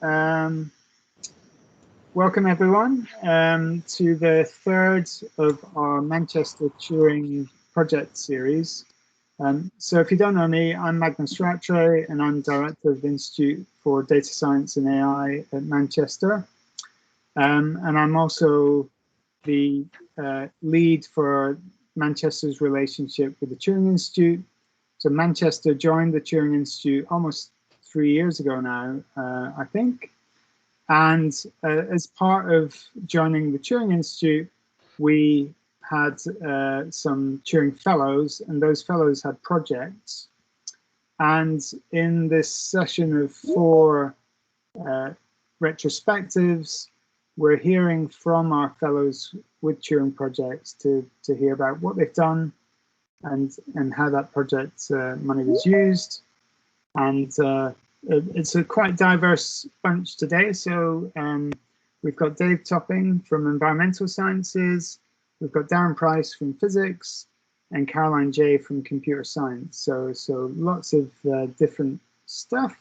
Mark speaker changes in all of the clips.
Speaker 1: Welcome everyone to the third of our Manchester Turing project series. So if you don't know me, I'm Magnus Rattray and I'm Director of the Institute for Data Science and AI at Manchester. And I'm also the lead for Manchester's relationship with the Turing Institute. So Manchester joined the Turing Institute almost 3 years ago now, I think. And as part of joining the Turing Institute, we had some Turing Fellows, and those Fellows had projects. And in this session of 4 retrospectives, we're hearing from our Fellows with Turing projects to hear about what they've done and how that project money was used. And it's a quite diverse bunch today. So we've got Dave Topping from Environmental Sciences, we've got Darren Price from Physics, and Caroline J from Computer Science. So lots of different stuff.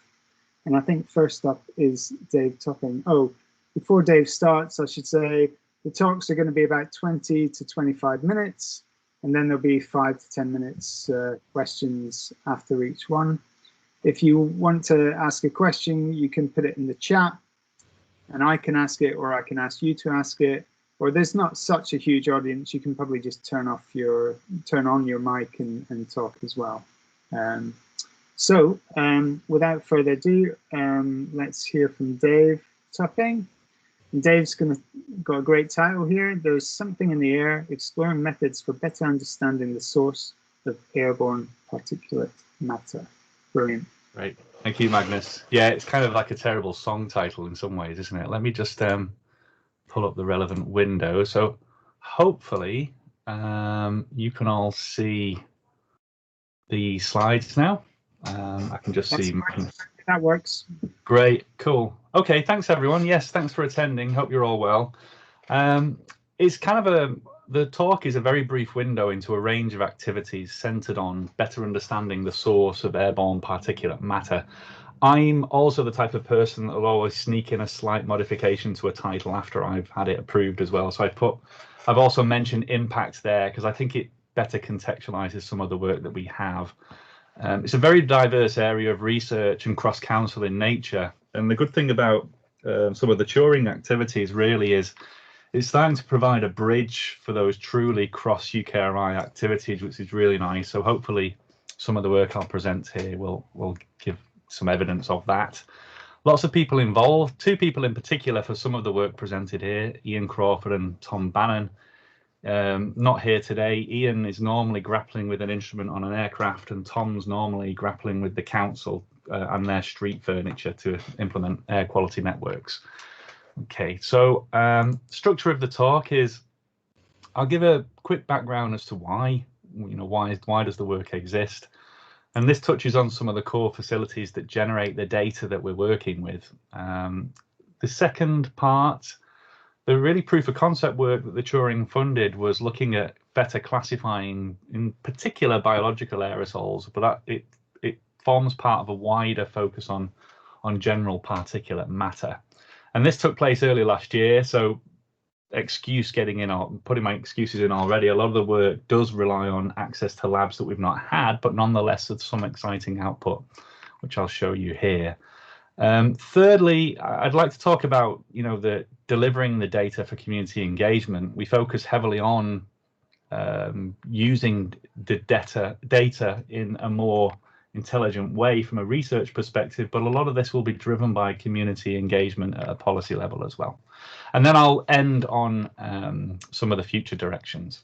Speaker 1: And I think first up is Dave Topping. Oh, before Dave starts, I should say the talks are going to be about 20 to 25 minutes, and then there'll be 5 to 10 minutes questions after each one. If you want to ask a question, you can put it in the chat and I can ask it, or I can ask you to ask it. Or there's not such a huge audience, you can probably just turn on your mic and talk as well. Without further ado, let's hear from Dave Topping. And Dave's got a great title here. There's something in the air, exploring methods for better understanding the source of airborne particulate matter. Brilliant.
Speaker 2: Great. Thank you, Magnus. Yeah, it's kind of like a terrible song title in some ways, isn't it? Let me just pull up the relevant window. So hopefully you can all see the slides now. I can just see.
Speaker 1: That works.
Speaker 2: Great, cool. Okay, thanks everyone. Yes, thanks for attending. Hope you're all well. It's kind of the talk is a very brief window into a range of activities centered on better understanding the source of airborne particulate matter. I'm also the type of person that will always sneak in a slight modification to a title after I've had it approved as well. So I've also mentioned impact there because I think it better contextualizes some of the work that we have. It's a very diverse area of research and cross-council in nature. And the good thing about some of the Turing activities really is it's starting to provide a bridge for those truly cross-UKRI activities, which is really nice. So hopefully some of the work I'll present here will give some evidence of that. Lots of people involved, 2 people in particular for some of the work presented here, Ian Crawford and Tom Bannon. Not here today. Ian is normally grappling with an instrument on an aircraft, and Tom's normally grappling with the council and their street furniture to implement air quality networks. Okay, so structure of the talk is I'll give a quick background as to why does the work exist, and this touches on some of the core facilities that generate the data that we're working with. The second part, the really proof of concept work that the Turing-funded was looking at better classifying, in particular, biological aerosols, but it forms part of a wider focus on general particulate matter. And this took place early last year, so putting my excuses in already. A lot of the work does rely on access to labs that we've not had, but nonetheless, there's some exciting output, which I'll show you here. Thirdly, I'd like to talk about, the delivering the data for community engagement. We focus heavily on using the data in a more intelligent way from a research perspective, but a lot of this will be driven by community engagement at a policy level as well. And then I'll end on some of the future directions.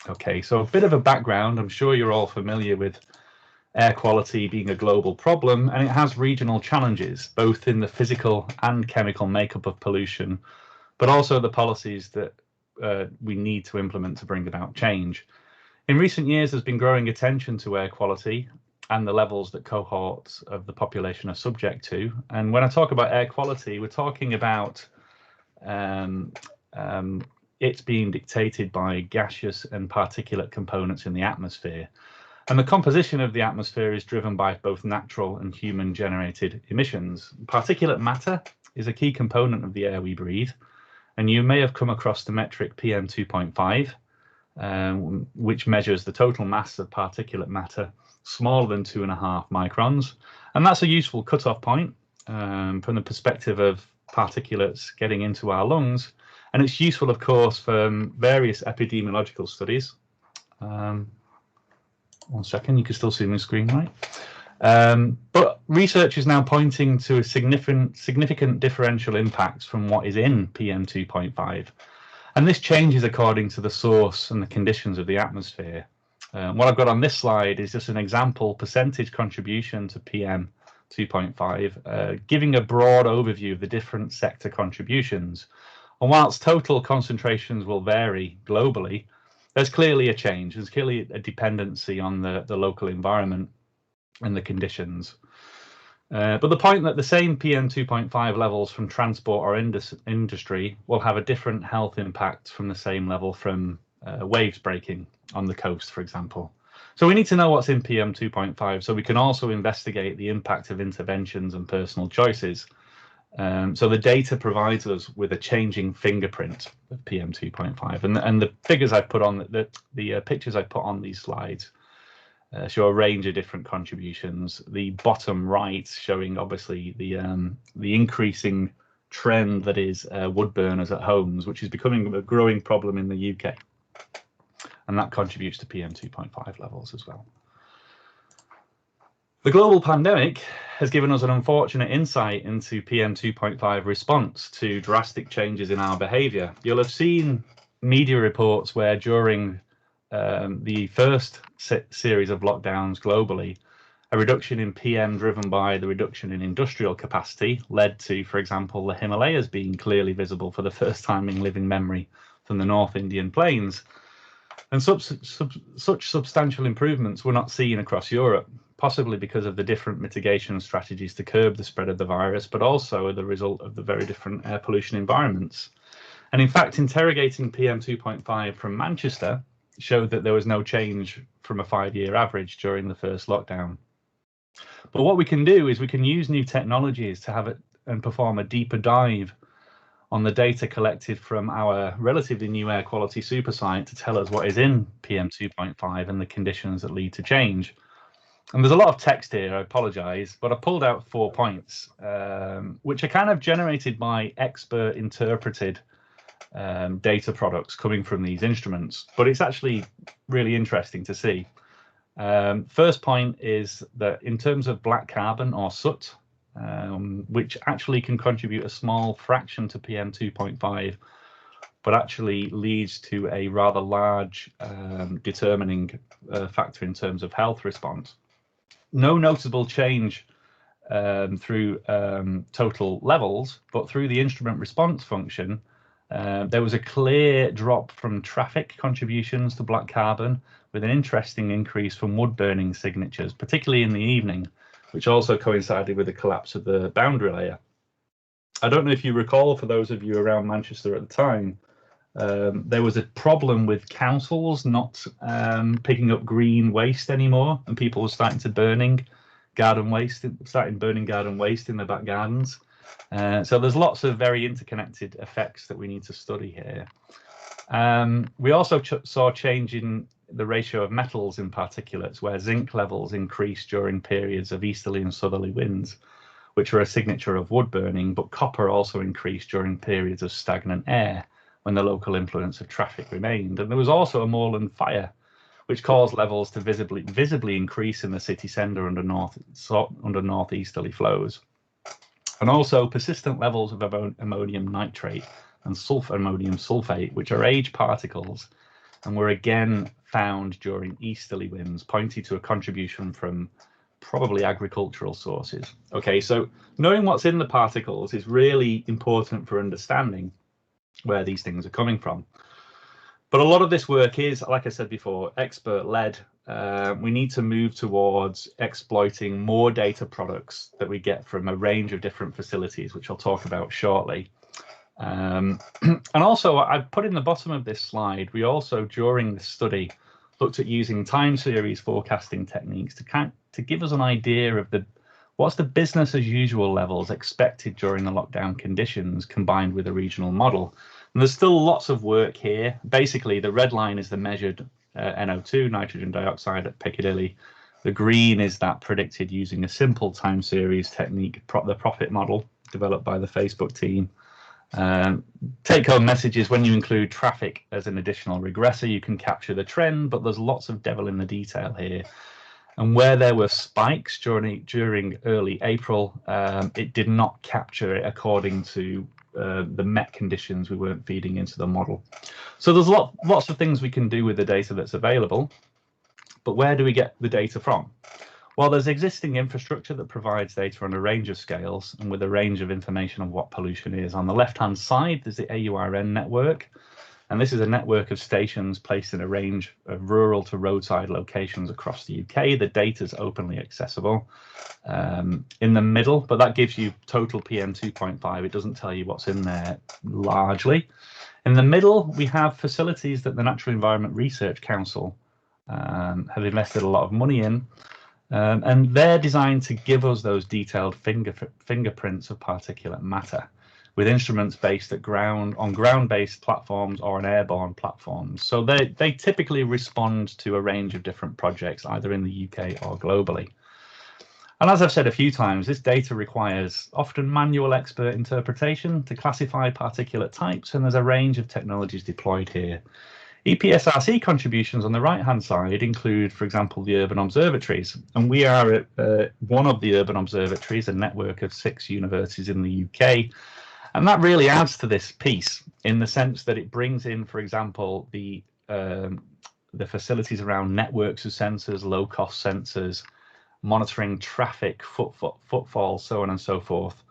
Speaker 2: Okay, so a bit of a background. I'm sure you're all familiar with air quality being a global problem, and it has regional challenges, both in the physical and chemical makeup of pollution, but also the policies that we need to implement to bring about change. In recent years, there's been growing attention to air quality and the levels that cohorts of the population are subject to. And when I talk about air quality, we're talking about it's being dictated by gaseous and particulate components in the atmosphere. And the composition of the atmosphere is driven by both natural and human-generated emissions. Particulate matter is a key component of the air we breathe, and you may have come across the metric PM2.5, which measures the total mass of particulate matter smaller than 2.5 microns. And that's a useful cutoff point from the perspective of particulates getting into our lungs. And it's useful, of course, for various epidemiological studies. 1 second, you can still see my screen, right? But research is now pointing to a significant differential impacts from what is in PM2.5. And this changes according to the source and the conditions of the atmosphere. What I've got on this slide is just an example percentage contribution to PM2.5, giving a broad overview of the different sector contributions. And whilst total concentrations will vary globally, there's clearly a change. There's clearly a dependency on the local environment and the conditions. But the point that the same PM2.5 levels from transport or industry will have a different health impact from the same level from waves breaking on the coast, for example. So we need to know what's in PM2.5 so we can also investigate the impact of interventions and personal choices. So the data provides us with a changing fingerprint of PM2.5, and the figures I put on the pictures I put on these slides show a range of different contributions. The bottom right showing obviously the increasing trend that is wood burners at homes, which is becoming a growing problem in the UK, and that contributes to PM2.5 levels as well. The global pandemic has given us an unfortunate insight into PM2.5 response to drastic changes in our behaviour. You'll have seen media reports where during the first series of lockdowns globally, a reduction in PM driven by the reduction in industrial capacity led to, for example, the Himalayas being clearly visible for the first time in living memory from the North Indian plains. And such substantial improvements were not seen across Europe, possibly because of the different mitigation strategies to curb the spread of the virus, but also the result of the very different air pollution environments. And in fact, interrogating PM2.5 from Manchester showed that there was no change from a 5-year average during the first lockdown. But what we can do is we can use new technologies to have it and perform a deeper dive on the data collected from our relatively new air quality supersite to tell us what is in PM2.5 and the conditions that lead to change. And there's a lot of text here, I apologise, but I pulled out 4 points, which are kind of generated by expert interpreted data products coming from these instruments, but it's actually really interesting to see. First point is that in terms of black carbon or soot, which actually can contribute a small fraction to PM2.5, but actually leads to a rather large determining factor in terms of health response. No notable change through total levels, but through the instrument response function, there was a clear drop from traffic contributions to black carbon, with an interesting increase from wood burning signatures, particularly in the evening, which also coincided with the collapse of the boundary layer. I don't know if you recall, for those of you around Manchester at the time, there was a problem with councils not picking up green waste anymore, and people were starting burning garden waste in their back gardens. So there's lots of very interconnected effects that we need to study here. We also saw change in the ratio of metals in particulates, where zinc levels increased during periods of easterly and southerly winds, which are a signature of wood burning, but copper also increased during periods of stagnant air when the local influence of traffic remained. And there was also a moorland fire, which caused levels to visibly increase in the city centre under northeasterly flows. And also persistent levels of ammonium nitrate and ammonium sulfate, which are age particles, and were again found during easterly winds, pointing to a contribution from probably agricultural sources. Okay, so knowing what's in the particles is really important for understanding where these things are coming from. But a lot of this work is, like I said before, expert-led. We need to move towards exploiting more data products that we get from a range of different facilities, which I'll talk about shortly. And also, I've put in the bottom of this slide, we also, during the study, looked at using time series forecasting techniques to give us an idea of what's the business as usual levels expected during the lockdown conditions combined with a regional model. And there's still lots of work here. Basically, the red line is the measured NO2, nitrogen dioxide at Piccadilly. The green is that predicted using a simple time series technique, the profit model developed by the Facebook team. Take-home messages: when you include traffic as an additional regressor, you can capture the trend, but there's lots of devil in the detail here. And where there were spikes during early April, it did not capture it according to the Met conditions we weren't feeding into the model. So there's lots of things we can do with the data that's available, but where do we get the data from? Well, there's existing infrastructure that provides data on a range of scales and with a range of information on what pollution is. On the left-hand side, there's the AURN network, and this is a network of stations placed in a range of rural to roadside locations across the UK. The data is openly accessible. In the middle, but that gives you total PM 2.5. It doesn't tell you what's in there largely. In the middle, we have facilities that the Natural Environment Research Council have invested a lot of money in. And they're designed to give us those detailed fingerprints of particulate matter with instruments based on ground-based platforms or on airborne platforms. So they typically respond to a range of different projects, either in the UK or globally. And as I've said a few times, this data requires often manual expert interpretation to classify particulate types, and there's a range of technologies deployed here. EPSRC contributions on the right-hand side include, for example, the urban observatories. And we are one of the urban observatories, a network of 6 universities in the UK. And that really adds to this piece in the sense that it brings in, for example, the facilities around networks of sensors, low-cost sensors, monitoring traffic, footfall, so on and so forth.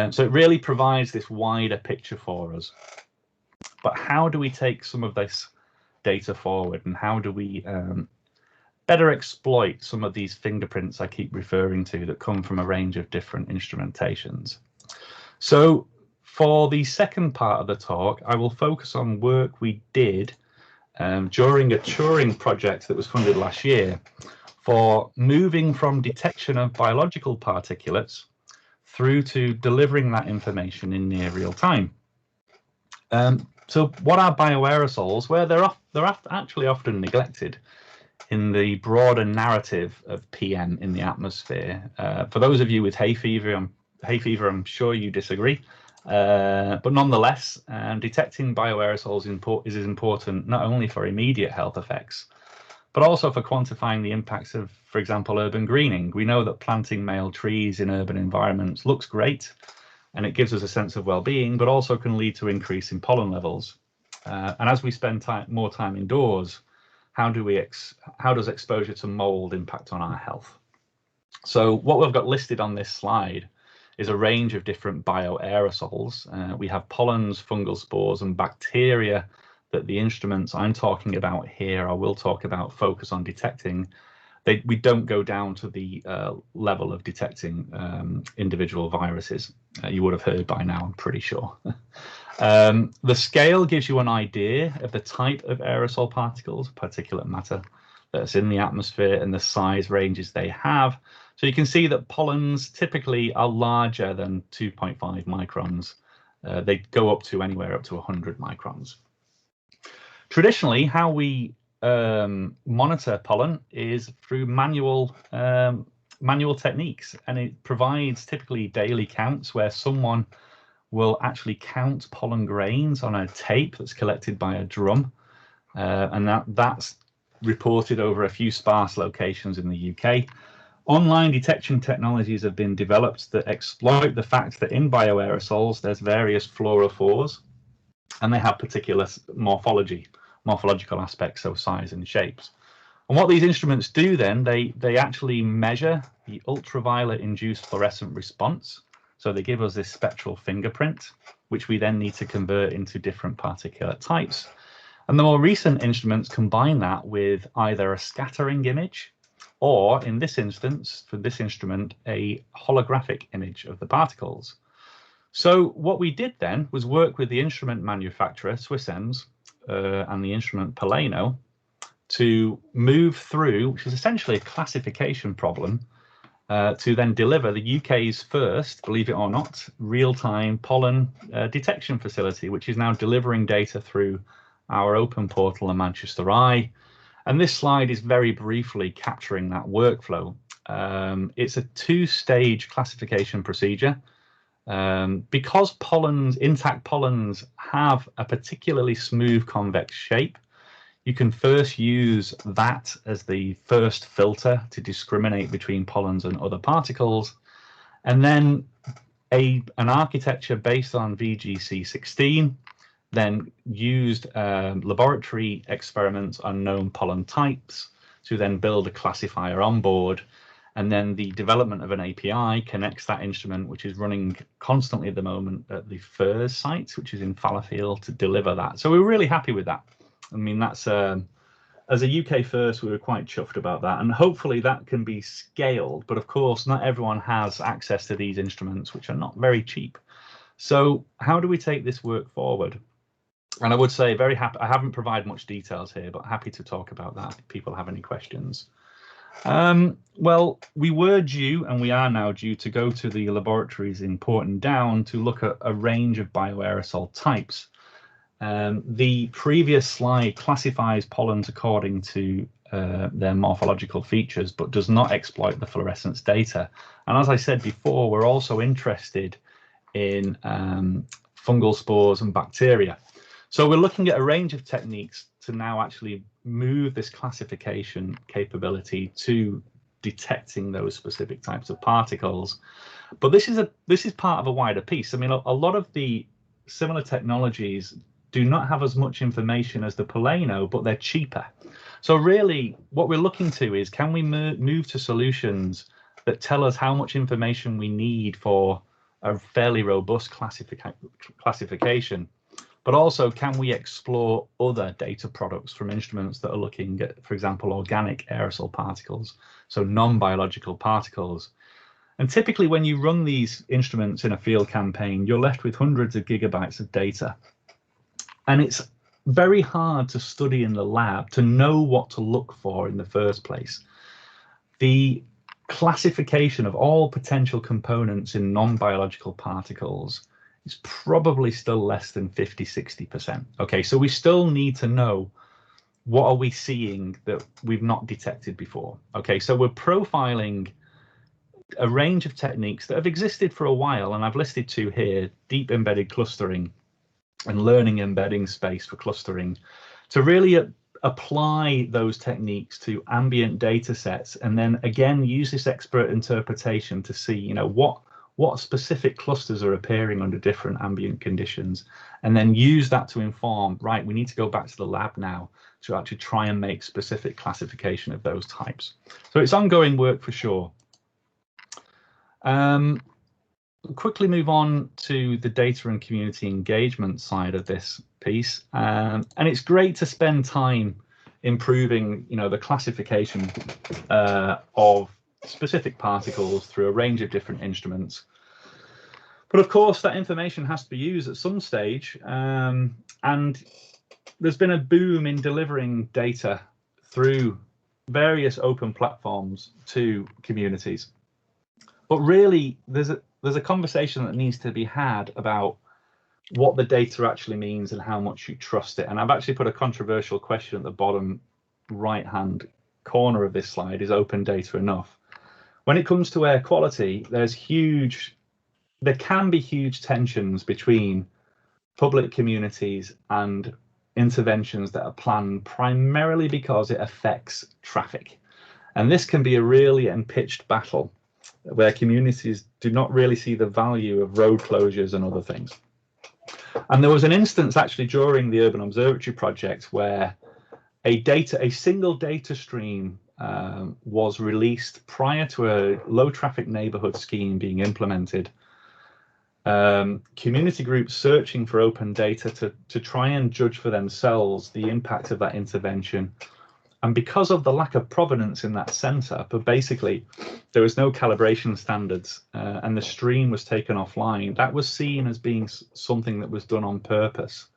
Speaker 2: So it really provides this wider picture for us. But how do we take some of this data forward, and how do we better exploit some of these fingerprints I keep referring to that come from a range of different instrumentations? So for the second part of the talk, I will focus on work we did during a Turing project that was funded last year for moving from detection of biological particulates through to delivering that information in near real time. So what are bioaerosols? Well, they're actually often neglected in the broader narrative of PM in the atmosphere. For those of you with hay fever, I'm sure you disagree. But nonetheless, detecting bioaerosols is important not only for immediate health effects, but also for quantifying the impacts of, for example, urban greening. We know that planting male trees in urban environments looks great, and it gives us a sense of well-being, but also can lead to increase in pollen levels. And as we spend more time indoors, how does exposure to mold impact on our health? So what we've got listed on this slide is a range of different bioaerosols. We have pollens, fungal spores, and bacteria that the instruments I'm talking about here, or will talk about, focus on detecting. We don't go down to the level of detecting individual viruses. You would have heard by now, I'm pretty sure. The scale gives you an idea of the type of aerosol particles, particulate matter, that's in the atmosphere and the size ranges they have. So you can see that pollens typically are larger than 2.5 microns. They go up to anywhere up to 100 microns. Traditionally, how we monitor pollen is through manual techniques, and it provides typically daily counts where someone will actually count pollen grains on a tape that's collected by a drum, and that's reported over a few sparse locations in the UK. Online detection technologies have been developed that exploit the fact that in bioaerosols there's various fluorophores, and they have particular morphological aspects, so size and shapes. And what these instruments do then, they actually measure the ultraviolet induced fluorescent response. So they give us this spectral fingerprint, which we then need to convert into different particulate types. And the more recent instruments combine that with either a scattering image, or in this instance, for this instrument, a holographic image of the particles. So what we did then was work with the instrument manufacturer, Swiss Ems, and the instrument Polano to move through, which is essentially a classification problem, to then deliver the UK's first, believe it or not, real-time pollen detection facility, which is now delivering data through our open portal and Manchester Eye. And this slide is very briefly capturing that workflow. It's a two-stage classification procedure. Because pollens, intact pollens, have a particularly smooth convex shape, you can first use that as the first filter to discriminate between pollens and other particles. And then an architecture based on VGC16 then used laboratory experiments on known pollen types to then build a classifier on board. And then the development of an API connects that instrument, which is running constantly at the moment at the FIRS site, which is in Fallowfield, to deliver that. So we're really happy with that. I mean, that's as a UK first, we were quite chuffed about that, and hopefully that can be scaled. But of course, not everyone has access to these instruments, which are not very cheap. So how do we take this work forward? And I would say very happy. I haven't provided much details here, but happy to talk about that if people have any questions. Well, we were due, and we are now due, to go to the laboratories in Porton Down to look at a range of bio-aerosol types. The previous slide classifies pollens according to their morphological features, but does not exploit the fluorescence data. And as I said before, we're also interested in fungal spores and bacteria. So we're looking at a range of techniques to now actually move this classification capability to detecting those specific types of particles. But this is part of a wider piece. I mean, a lot of the similar technologies do not have as much information as the Polano, but they're cheaper. So really what we're looking to is, can we move to solutions that tell us how much information we need for a fairly robust classification, but also can we explore other data products from instruments that are looking at, for example, organic aerosol particles, so non-biological particles. And typically when you run these instruments in a field campaign, you're left with hundreds of gigabytes of data. And it's very hard to study in the lab to know what to look for in the first place. The classification of all potential components in non-biological particles is probably still less than 50–60%. Okay, so we still need to know what are we seeing that we've not detected before. Okay, so we're profiling a range of techniques that have existed for a while, and I've listed two here: deep embedded clustering and learning embedding space for clustering, to really apply those techniques to ambient data sets, and then again use this expert interpretation to see, you know, what specific clusters are appearing under different ambient conditions, and then use that to inform, right, we need to go back to the lab now to actually try and make specific classification of those types. So it's ongoing work for sure. Quickly move on to the data and community engagement side of this piece, and it's great to spend time improving, you know, the classification of specific particles through a range of different instruments. But of course, that information has to be used at some stage, and there's been a boom in delivering data through various open platforms to communities. But really, there's a conversation that needs to be had about what the data actually means and how much you trust it. And I've actually put a controversial question at the bottom right-hand corner of this slide: is open data enough? When it comes to air quality, there can be huge tensions between public communities and interventions that are planned primarily because it affects traffic. And this can be a really pitched battle where communities do not really see the value of road closures and other things. And there was an instance actually during the Urban Observatory project where a single data stream was released prior to a low traffic neighborhood scheme being implemented. Community groups searching for open data to try and judge for themselves the impact of that intervention. And because of the lack of provenance in that center, but basically there was no calibration standards and the stream was taken offline, that was seen as being something that was done on purpose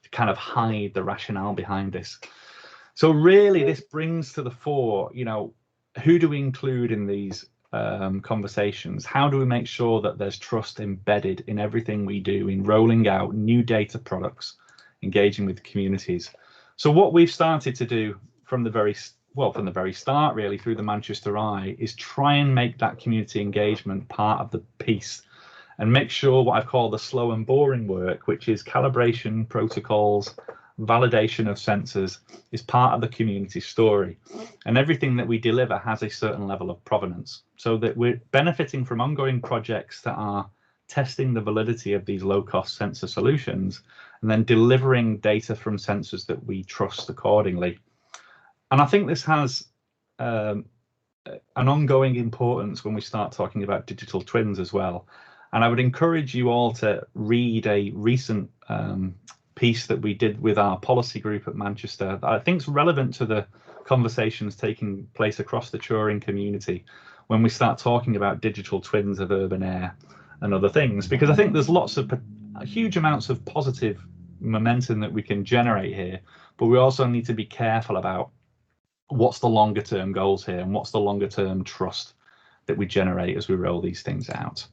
Speaker 2: to kind of hide the rationale behind this. So really, this brings to the fore, you know, who do we include in these conversations? How do we make sure that there's trust embedded in everything we do in rolling out new data products, engaging with communities? So what we've started to do from the very start, really, through the Manchester Eye, is try and make that community engagement part of the piece, and make sure what I've called the slow and boring work, which is calibration protocols, validation of sensors, is part of the community story. And everything that we deliver has a certain level of provenance, so that we're benefiting from ongoing projects that are testing the validity of these low-cost sensor solutions, and then delivering data from sensors that we trust accordingly. And I think this has an ongoing importance when we start talking about digital twins as well. And I would encourage you all to read a recent piece that we did with our policy group at Manchester that I think is relevant to the conversations taking place across the Turing community when we start talking about digital twins of urban air and other things, because I think there's lots of huge amounts of positive momentum that we can generate here, but we also need to be careful about what's the longer term goals here and what's the longer term trust that we generate as we roll these things out.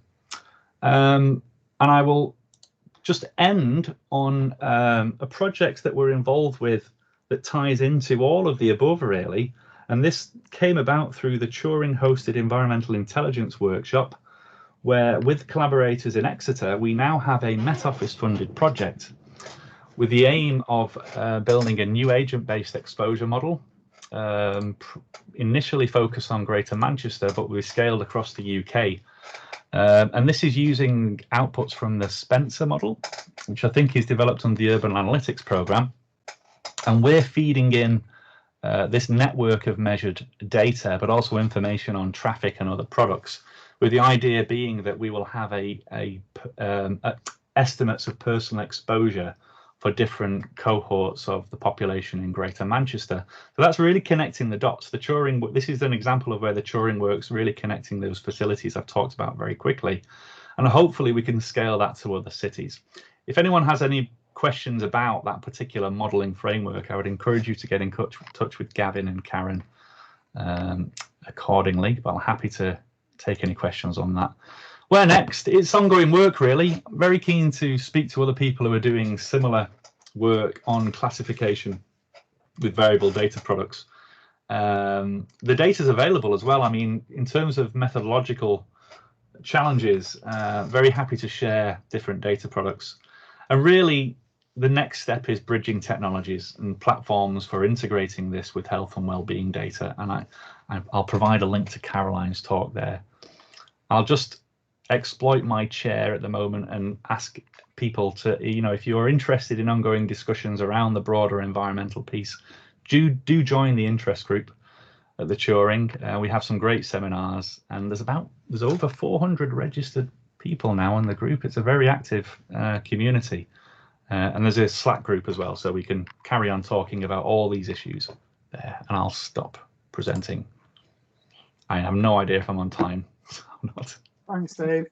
Speaker 2: And I will just end on a project that we're involved with that ties into all of the above, really. And this came about through the Turing hosted Environmental Intelligence Workshop, where with collaborators in Exeter, we now have a Met Office funded project with the aim of building a new agent-based exposure model, initially focused on Greater Manchester, but we scaled across the UK. And this is using outputs from the Spencer model, which I think is developed under the Urban Analytics Programme. And we're feeding in this network of measured data, but also information on traffic and other products, with the idea being that we will have estimates of personal exposure for different cohorts of the population in Greater Manchester. So that's really connecting the dots. The Turing, this is an example of where the Turing works, really connecting those facilities I've talked about very quickly. And hopefully we can scale that to other cities. If anyone has any questions about that particular modeling framework, I would encourage you to get in touch with Gavin and Karen accordingly, but I'm happy to take any questions on that. Where next? It's ongoing work, really. I'm very keen to speak to other people who are doing similar work on classification with variable data products. The data is available as well. I mean, in terms of methodological challenges, very happy to share different data products. And really, the next step is bridging technologies and platforms for integrating this with health and well-being data. And I'll provide a link to Caroline's talk there. I'll just exploit my chair at the moment and ask people to, you know, if you're interested in ongoing discussions around the broader environmental piece, do join the interest group at the Turing. We have some great seminars, and there's over 400 registered people now in the group. It's a very active community, and there's a Slack group as well, so we can carry on talking about all these issues there. And I'll stop presenting. I have no idea if I'm on time. I'm not.
Speaker 1: Thanks, Dave.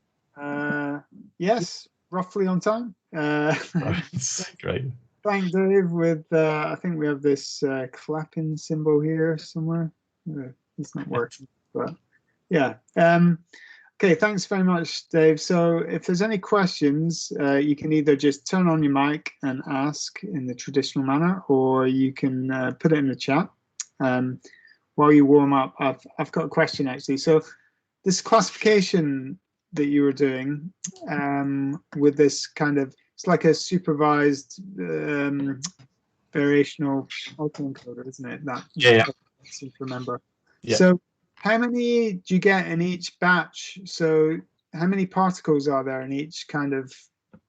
Speaker 1: Yes, roughly on time.
Speaker 2: Great.
Speaker 1: Thank Dave. With I think we have this clapping symbol here somewhere. It's not working, but yeah. Okay, thanks very much, Dave. So if there's any questions, you can either just turn on your mic and ask in the traditional manner, or you can put it in the chat. While you warm up, I've got a question actually. So this classification that you were doing with this kind of, it's like a supervised variational autoencoder, isn't it? That,
Speaker 2: yeah.
Speaker 1: I seem to remember.
Speaker 2: Yeah.
Speaker 1: So how many do you get in each batch? So how many particles are there in each kind of,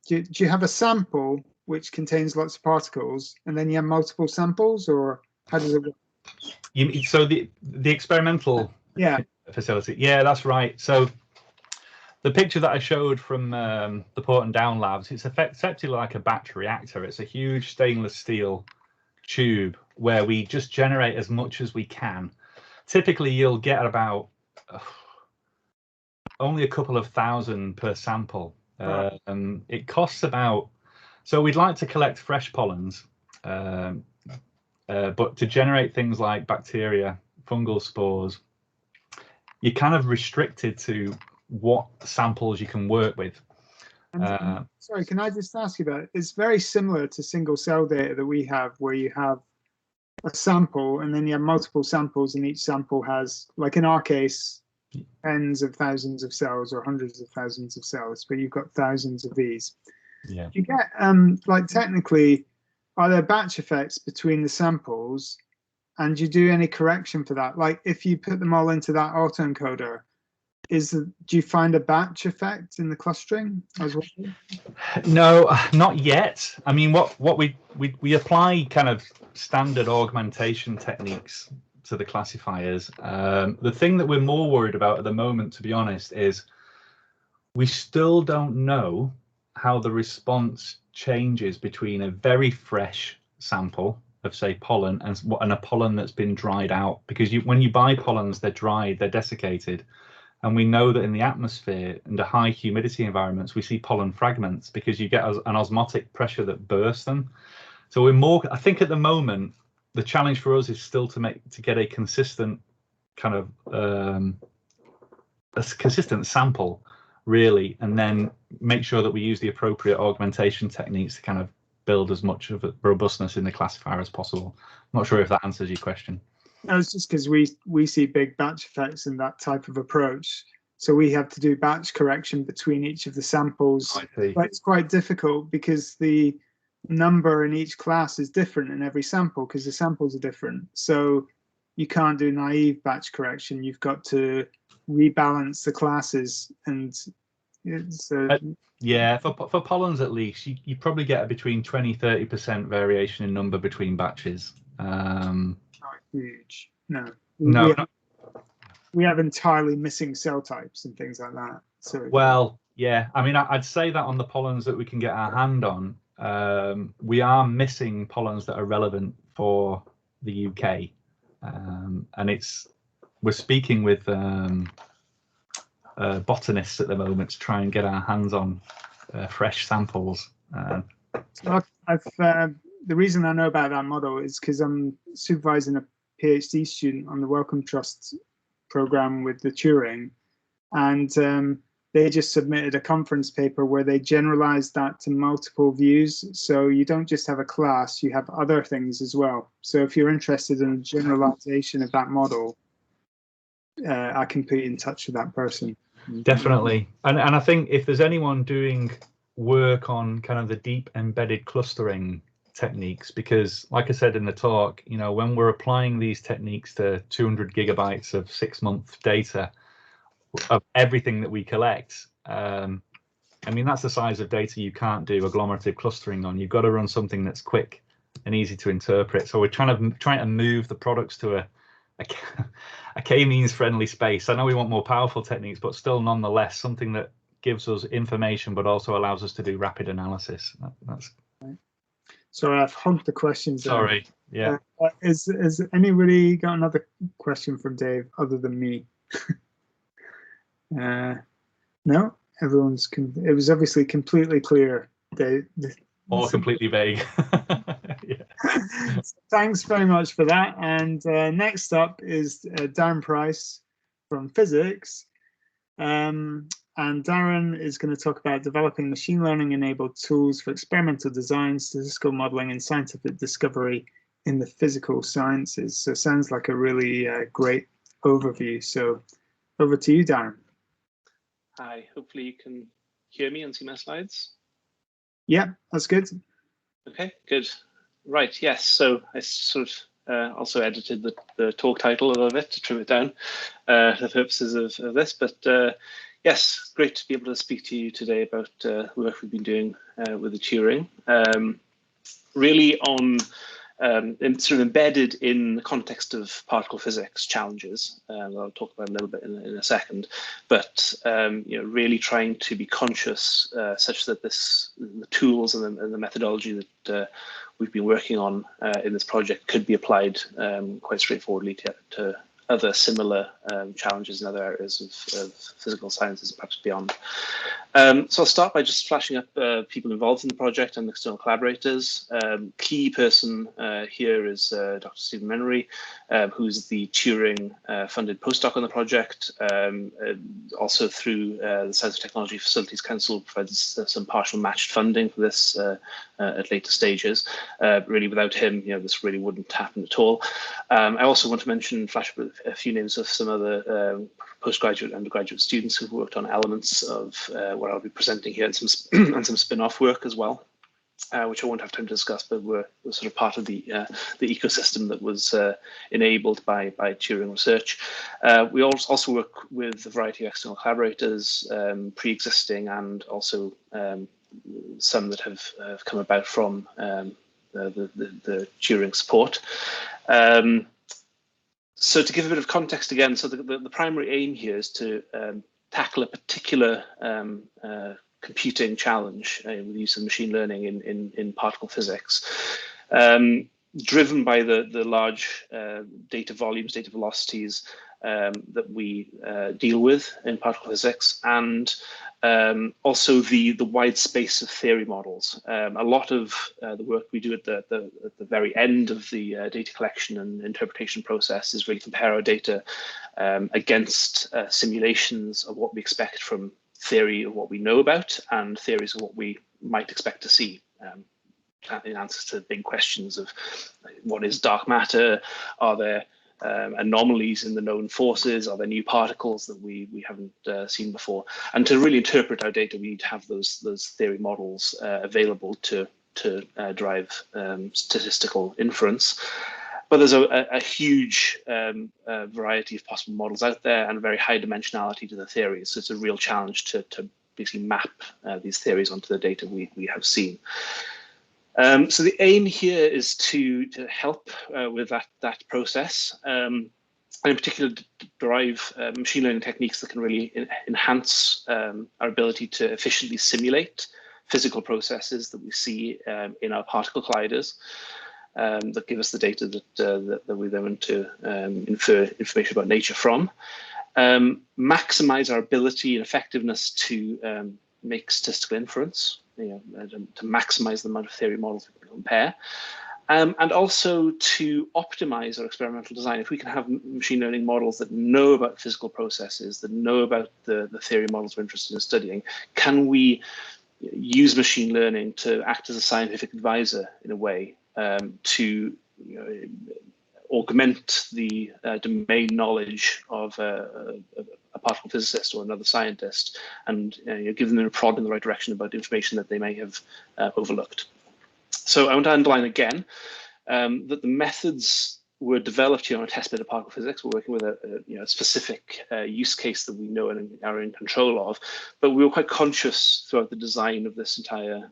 Speaker 1: do you have a sample which contains lots of particles, and then you have multiple samples, or how does it work?
Speaker 2: So the experimental facility, yeah, that's right. So the picture that I showed from the Port and Down labs, it's effectively like a batch reactor. It's a huge stainless steel tube where we just generate as much as we can. Typically, you'll get about only a couple of thousand per sample.
Speaker 1: Right.
Speaker 2: It costs about, so we'd like to collect fresh pollens But to generate things like bacteria, fungal spores, you're kind of restricted to what samples you can work with.
Speaker 1: And, sorry, can I just ask you that? It's very similar to single cell data that we have, where you have a sample and then you have multiple samples, and each sample has, like in our case, tens of thousands of cells or hundreds of thousands of cells, but you've got thousands of these.
Speaker 2: Yeah.
Speaker 1: You get, like, technically, are there batch effects between the samples, and do you do any correction for that? Like, if you put them all into that autoencoder, do you find a batch effect in the clustering as well?
Speaker 2: No, not yet. I mean, what we apply kind of standard augmentation techniques to the classifiers. The thing that we're more worried about at the moment, to be honest, is we still don't know how the response changes between a very fresh sample of, say, pollen and a pollen that's been dried out. Because when you buy pollens, they're dried, they're desiccated. And we know that in the atmosphere, under high humidity environments, we see pollen fragments because you get an osmotic pressure that bursts them. So we're more, I think at the moment, the challenge for us is still to get a consistent kind of a consistent sample, really, and then make sure that we use the appropriate augmentation techniques to kind of build as much of a robustness in the classifier as possible. I'm not sure if that answers your question.
Speaker 1: No, it's just because we see big batch effects in that type of approach. So we have to do batch correction between each of the samples. But it's quite difficult because the number in each class is different in every sample because the samples are different. So you can't do naive batch correction. You've got to rebalance the classes. And it's
Speaker 2: yeah, for pollens at least, you probably get a between 20-30% variation in number between batches.
Speaker 1: Not huge. No.
Speaker 2: No.
Speaker 1: We have entirely missing cell types and things like that. So
Speaker 2: well, yeah. I mean, I'd say that on the pollens that we can get our hand on, we are missing pollens that are relevant for the UK, and we're speaking with botanists at the moment to try and get our hands on fresh samples.
Speaker 1: So the reason I know about that model is because I'm supervising a PhD student on the Wellcome Trust program with the Turing, and they just submitted a conference paper where they generalized that to multiple views. So you don't just have a class, you have other things as well. So if you're interested in a generalization of that model, I can put you in touch with that person.
Speaker 2: Definitely. And I think if there's anyone doing work on kind of the deep embedded clustering techniques, because like I said in the talk, you know, when we're applying these techniques to 200 gigabytes of 6-month data of everything that we collect, I mean, that's the size of data you can't do agglomerative clustering on. You've got to run something that's quick and easy to interpret. So we're trying to move the products to a k-means friendly space. I know we want more powerful techniques, but still nonetheless something that gives us information but also allows us to do rapid analysis. That's
Speaker 1: Sorry, I've humped the questions.
Speaker 2: Sorry. Yeah.
Speaker 1: Is anybody got another question from Dave other than me? No, everyone's. It was obviously completely clear.
Speaker 2: Or completely vague.
Speaker 1: Yeah. Thanks very much for that. And next up is Darren Price from physics. And Darren is going to talk about developing machine learning enabled tools for experimental design, statistical modeling, and scientific discovery in the physical sciences. So it sounds like a really great overview. So over to you, Darren.
Speaker 3: Hi, hopefully you can hear me and see my slides.
Speaker 1: Yeah, that's good.
Speaker 3: Okay, good. Right, yes, so I sort of also edited the talk title a little bit to trim it down for the purposes of this, but yes, great to be able to speak to you today about the work we've been doing with the Turing. Really on sort of embedded in the context of particle physics challenges. I'll talk about a little bit in a second, but you know, really trying to be conscious such that the tools and the methodology that we've been working on in this project could be applied quite straightforwardly to other similar challenges in other areas of physical sciences, perhaps beyond. So I'll start by just flashing up people involved in the project and external collaborators. Key person here is Dr. Stephen Minori, who's the Turing-funded postdoc on the project. Also through the Science and Technology Facilities Council provides some partial matched funding for this at later stages. Really, without him, this really wouldn't happen at all. I also want to mention, flash up a few names of some other postgraduate and undergraduate students who've worked on elements of what I'll be presenting here, and some and some spin-off work as well, which I won't have time to discuss, but were sort of part of the ecosystem that was enabled by Turing research. We also work with a variety of external collaborators, pre-existing and also some that have come about from the Turing support. So to give a bit of context again, so the primary aim here is to tackle a particular computing challenge with the use of machine learning in particle physics, driven by the large data volumes, data velocities that we deal with in particle physics, and also the wide space of theory models. A lot of the work we do at the very end of the data collection and interpretation process is really compare our data against simulations of what we expect from theory of what we know about and theories of what we might expect to see. In answers to big questions of what is dark matter, are there anomalies in the known forces, are there new particles that we haven't seen before, and to really interpret our data we need to have those theory models available to drive statistical inference. But there's a huge variety of possible models out there and a very high dimensionality to the theories, so it's a real challenge to basically map these theories onto the data we have seen. So the aim here is to help with that process, and in particular derive machine learning techniques that can really enhance our ability to efficiently simulate physical processes that we see in our particle colliders, that give us the data that we then want to infer information about nature from, maximize our ability and effectiveness to make statistical inference, to maximize the amount of theory models we can compare, and also to optimize our experimental design. If we can have machine learning models that know about physical processes, that know about the theory models we're interested in studying, can we use machine learning to act as a scientific advisor in a way to augment the domain knowledge of a particle physicist or another scientist, and give them a prod in the right direction about information that they may have overlooked. So I want to underline again that the methods were developed here on a test bed of particle physics. We're working with a specific use case that we know and are in control of, but we were quite conscious throughout the design of this entire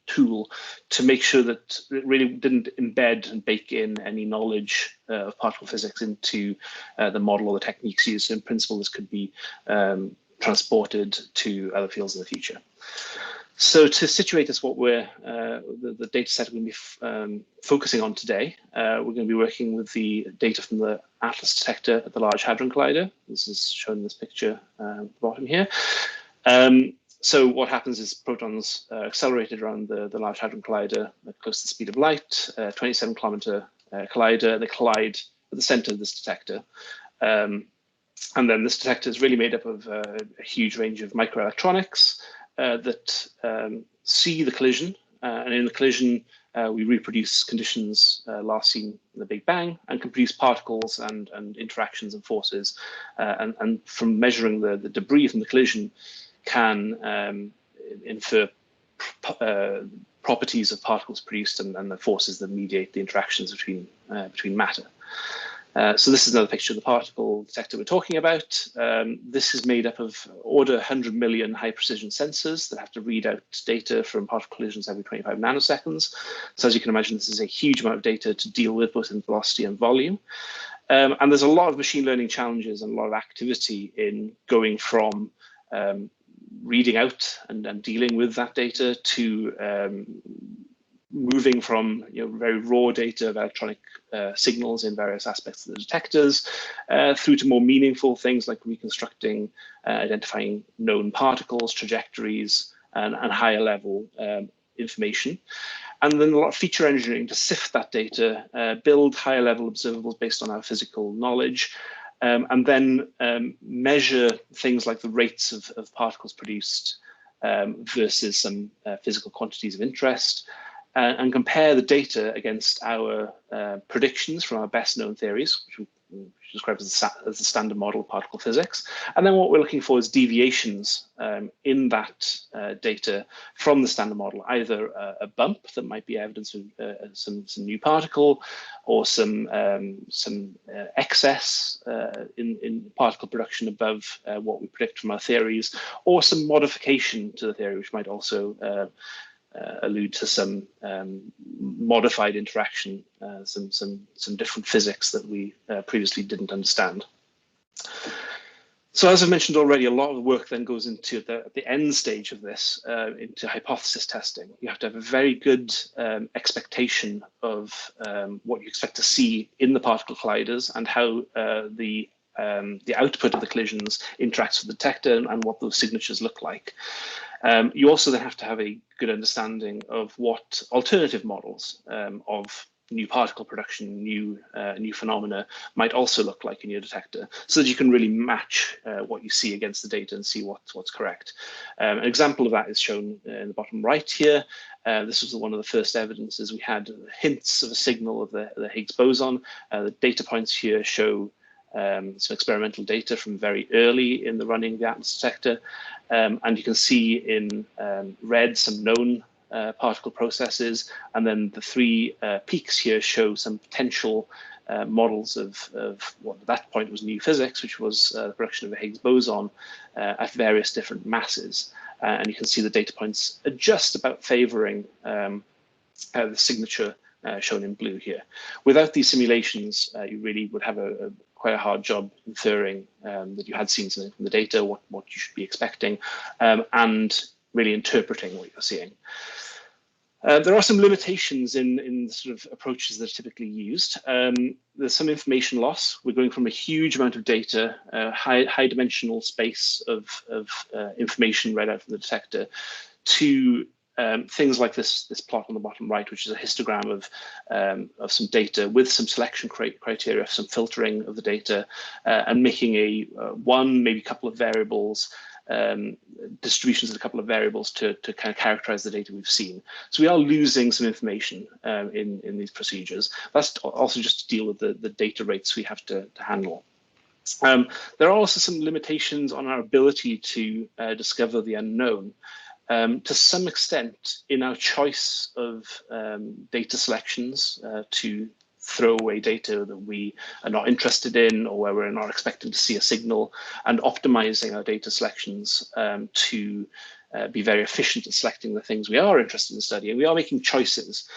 Speaker 3: tool to make sure that it really didn't embed and bake in any knowledge of particle physics into the model or the techniques used. In principle, this could be transported to other fields in the future. So to situate us, what we're the data set we're going to be focusing on today, we're going to be working with the data from the Atlas detector at the Large Hadron Collider. This is shown in this picture at the bottom here. So what happens is protons are accelerated around the Large Hadron Collider at close to the speed of light, 27-kilometer collider. They collide at the center of this detector. And then this detector is really made up of a huge range of microelectronics that see the collision. And in the collision, we reproduce conditions last seen in the Big Bang and can produce particles and interactions and forces. And from measuring the debris from the collision, can infer properties of particles produced and the forces that mediate the interactions between matter. So this is another picture of the particle detector we're talking about. This is made up of order 100 million high precision sensors that have to read out data from particle collisions every 25 nanoseconds. So as you can imagine, this is a huge amount of data to deal with, both in velocity and volume. And there's a lot of machine learning challenges and a lot of activity in going from reading out and dealing with that data to moving from very raw data of electronic signals in various aspects of the detectors through to more meaningful things like reconstructing, identifying known particles, trajectories, and higher level information. And then a lot of feature engineering to sift that data, build higher level observables based on our physical knowledge, and then measure things like the rates of particles produced versus some physical quantities of interest, and compare the data against our predictions from our best known theories, which we describe as the standard model of particle physics. And then what we're looking for is deviations in that data from the standard model, either a bump that might be evidence of some new particle, or some excess in particle production above what we predict from our theories, or some modification to the theory, which might also allude to some modified interaction, some different physics that we previously didn't understand. So as I've mentioned already, a lot of the work then goes into the end stage of this, into hypothesis testing. You have to have a very good expectation of what you expect to see in the particle colliders and how the output of the collisions interacts with the detector and what those signatures look like. You also then have to have a good understanding of what alternative models of new particle production, new phenomena might also look like in your detector, so that you can really match what you see against the data and see what's correct. An example of that is shown in the bottom right here. This was one of the first evidences. We had hints of a signal of the Higgs boson. The data points here show some experimental data from very early in the running of the Atlas detector. And you can see in red some known particle processes, and then the three peaks here show some potential models of what at that point was new physics, which was the production of a Higgs boson at various different masses. And you can see the data points are just about favoring the signature shown in blue here. Without these simulations, you really would have quite a hard job inferring that you had seen something from the data, what you should be expecting, and really interpreting what you're seeing. There are some limitations in the sort of approaches that are typically used. There's some information loss. We're going from a huge amount of data, high dimensional space of information read out from the detector, to things like this plot on the bottom right, which is a histogram of some data with some selection criteria, some filtering of the data, and making a one, maybe a couple of variables, distributions of a couple of variables to kind of characterize the data we've seen. So we are losing some information in these procedures. That's also just to deal with the data rates we have to handle. There are also some limitations on our ability to discover the unknown. To some extent, in our choice of data selections to throw away data that we are not interested in, or where we're not expecting to see a signal, and optimizing our data selections to be very efficient at selecting the things we are interested in studying, we are making choices.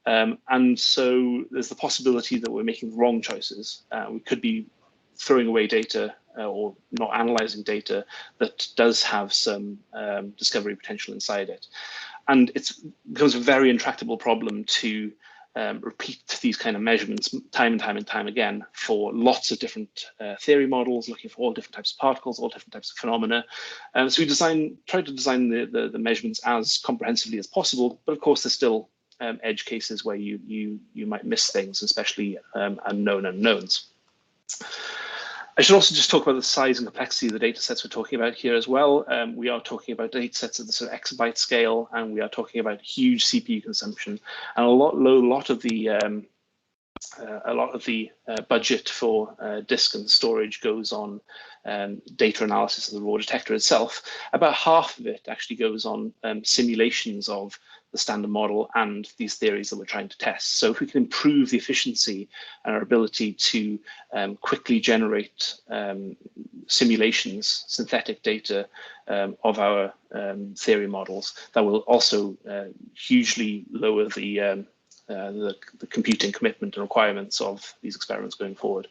Speaker 3: And so there's the possibility that we're making the wrong choices. We could be throwing away data or not analyzing data that does have some discovery potential inside it. And it becomes a very intractable problem to repeat these kind of measurements time and time again for lots of different theory models, looking for all different types of particles, all different types of phenomena. So we try to design the measurements as comprehensively as possible, but of course there's still edge cases where you might miss things, especially unknown unknowns. I should also just talk about the size and complexity of the data sets we're talking about here as well. We are talking about data sets at the sort of exabyte scale, and we are talking about huge CPU consumption, and a lot of the budget for disk and storage goes on data analysis of the raw detector itself. About half of it actually goes on simulations of the standard model and these theories that we're trying to test. So if we can improve the efficiency and our ability to quickly generate simulations, synthetic data of our theory models, that will also hugely lower the computing commitment and requirements of these experiments going forward.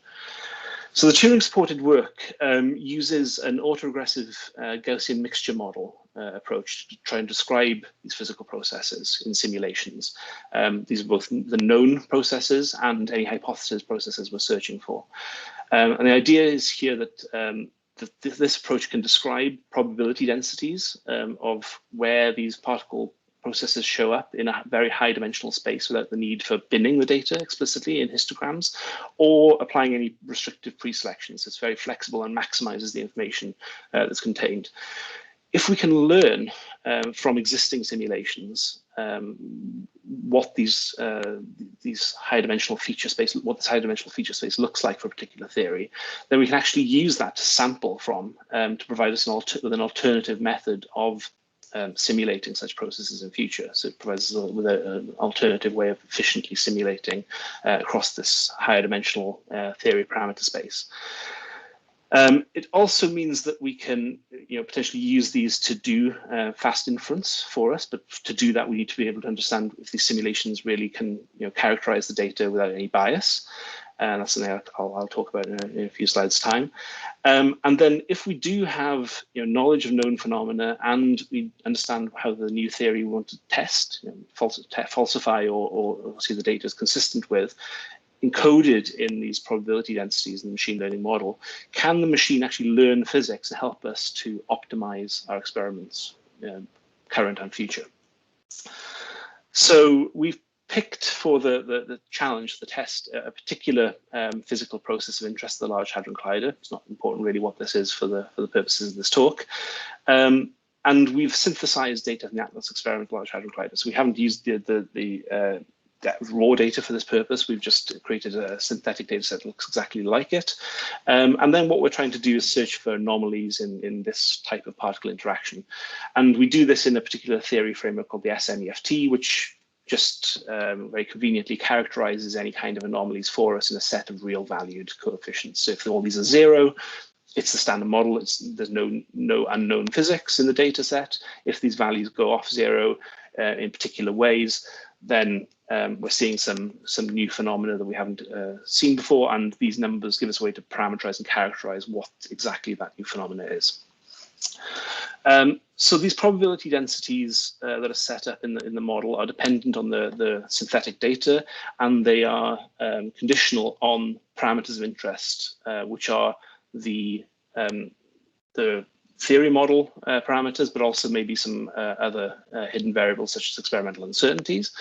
Speaker 3: So the Turing-supported work uses an autoregressive Gaussian mixture model approach to try and describe these physical processes in simulations. These are both the known processes and any hypothesis processes we're searching for. And the idea is here that this approach can describe probability densities of where these particle processes show up in a very high dimensional space without the need for binning the data explicitly in histograms or applying any restrictive pre-selections. It's very flexible and maximizes the information that's contained. If we can learn from existing simulations what these high dimensional feature space, what this high dimensional feature space looks like for a particular theory, then we can actually use that to sample from to provide us with an alternative method of simulating such processes in future. So it provides us with an alternative way of efficiently simulating across this higher dimensional theory parameter space. It also means that we can, potentially use these to do fast inference for us. But to do that, we need to be able to understand if these simulations really can, characterize the data without any bias. And that's something I'll talk about in a few slides' time. And then if we do have knowledge of known phenomena and we understand how the new theory we want to test, falsify or see the data is consistent with, encoded in these probability densities in the machine learning model, can the machine actually learn physics and help us to optimize our experiments, current and future? So we've picked for the challenge, the test, a particular physical process of interest, the Large Hadron Collider. It's not important really what this is for the purposes of this talk. And we've synthesized data from the Atlas experiment, Large Hadron Collider. So we haven't used the raw data for this purpose. We've just created a synthetic data set that looks exactly like it. And then what we're trying to do is search for anomalies in this type of particle interaction. And we do this in a particular theory framework called the SMEFT, which just very conveniently characterizes any kind of anomalies for us in a set of real valued coefficients. So if all these are 0, it's the standard model. There's no unknown physics in the data set. If these values go off 0 in particular ways, then we're seeing some new phenomena that we haven't seen before, and these numbers give us a way to parameterize and characterize what exactly that new phenomena is. So these probability densities that are set up in the model are dependent on the synthetic data, and they are conditional on parameters of interest, which are the theory model parameters, but also maybe some other hidden variables such as experimental uncertainties.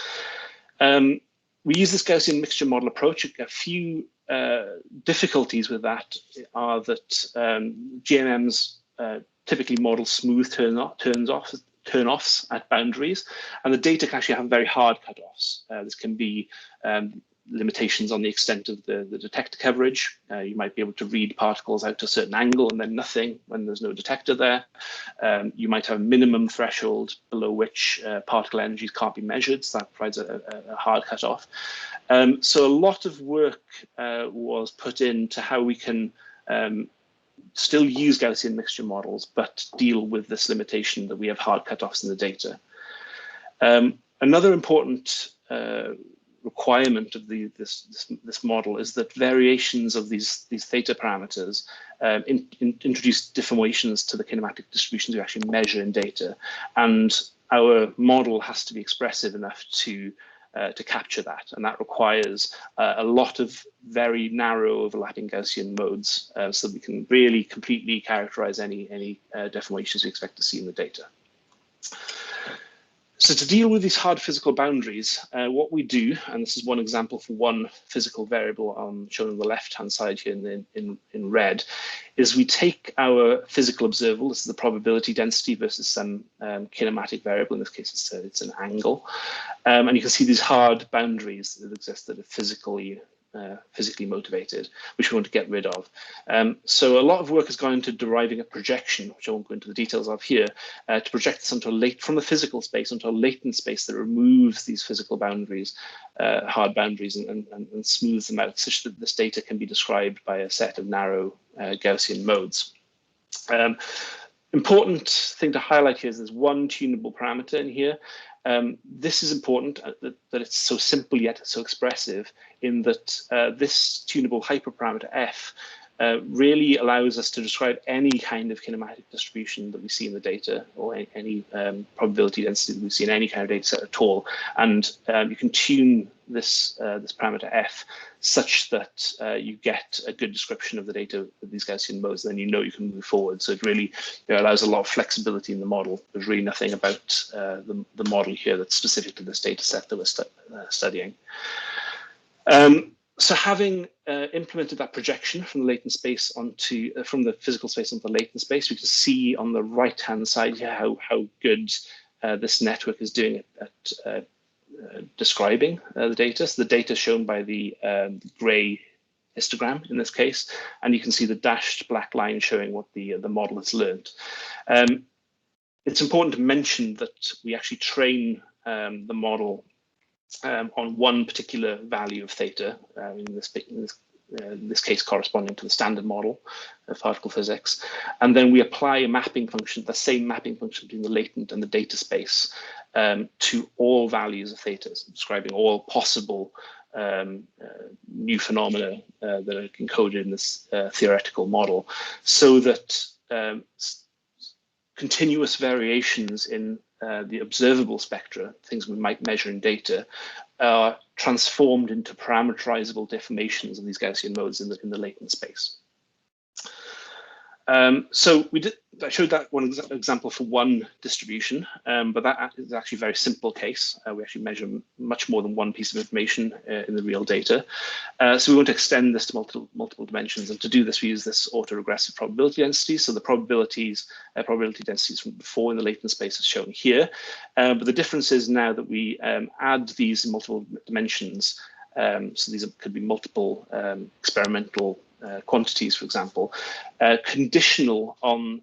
Speaker 3: We use this Gaussian mixture model approach. A few difficulties with that are that GMMs typically model smooth turn-offs at boundaries, and the data can actually have very hard cutoffs. This can be limitations on the extent of the detector coverage. You might be able to read particles out to a certain angle and then nothing when there's no detector there. You might have a minimum threshold below which particle energies can't be measured, so that provides a hard cutoff. So a lot of work was put into how we can still use Gaussian mixture models, but deal with this limitation that we have hard cutoffs in the data. Another important requirement of this model is that variations of these theta parameters introduce deformations to the kinematic distributions we actually measure in data, and our model has to be expressive enough to capture that, and that requires a lot of very narrow overlapping Gaussian modes, so that we can really completely characterize any deformations we expect to see in the data. So to deal with these hard physical boundaries, what we do, and this is one example for one physical variable shown on the left-hand side here in red, is we take our physical observable, this is the probability density versus some kinematic variable, in this case it's an angle, and you can see these hard boundaries that exist that are physically motivated, which we want to get rid of. So a lot of work has gone into deriving a projection, which I won't go into the details of here, to project this onto from the physical space onto a latent space that removes these physical boundaries, hard boundaries, and smooths them out such that this data can be described by a set of narrow Gaussian modes. Important thing to highlight here is there's one tunable parameter in here. This is important that it's so simple yet so expressive, in that this tunable hyperparameter f really allows us to describe any kind of kinematic distribution that we see in the data, or any probability density that we see in any kind of data set at all. And you can tune this this parameter f such that you get a good description of the data with these Gaussian modes, and then you know you can move forward. So it really allows a lot of flexibility in the model. There's really nothing about the model here that's specific to this data set that we're studying. So having implemented that projection from the latent space onto from the physical space onto the latent space, we can see on the right-hand side here how good this network is doing at describing the data. So the data is shown by the gray histogram in this case, and you can see the dashed black line showing what the model has learned. It's important to mention that we actually train the model on one particular value of theta, in this case corresponding to the standard model of particle physics, and then we apply a mapping function, the same mapping function between the latent and the data space, to all values of theta, describing all possible new phenomena that are encoded in this theoretical model, so that continuous variations in the observable spectra, things we might measure in data, are transformed into parameterizable deformations of these Gaussian modes in the latent space. So I showed that one example for one distribution, but that is actually a very simple case. We actually measure much more than one piece of information in the real data. So we want to extend this to multiple dimensions, and to do this we use this autoregressive probability density. So the probability densities from before in the latent space is shown here, but the difference is now that we add these in multiple dimensions. So these could be multiple experimental quantities, for example, conditional on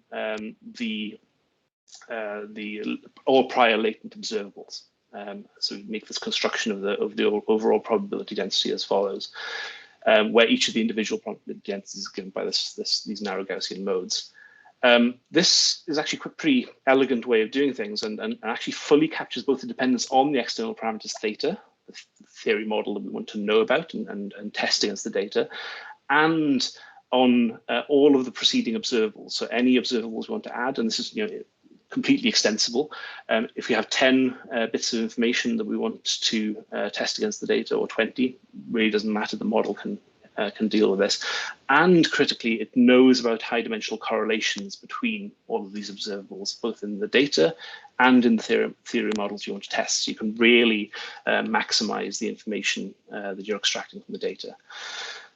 Speaker 3: all prior latent observables. So we make this construction of the overall probability density as follows, where each of the individual probability densities is given by these narrow Gaussian modes. This is actually a pretty elegant way of doing things, and actually fully captures both the dependence on the external parameters theta, the theory model that we want to know about and test against the data, and on all of the preceding observables. So any observables we want to add, and this is completely extensible. If we have 10 bits of information that we want to test against the data, or 20, really doesn't matter. The model can deal with this. And critically, it knows about high dimensional correlations between all of these observables, both in the data and in the theory models you want to test. So you can really maximize the information that you're extracting from the data.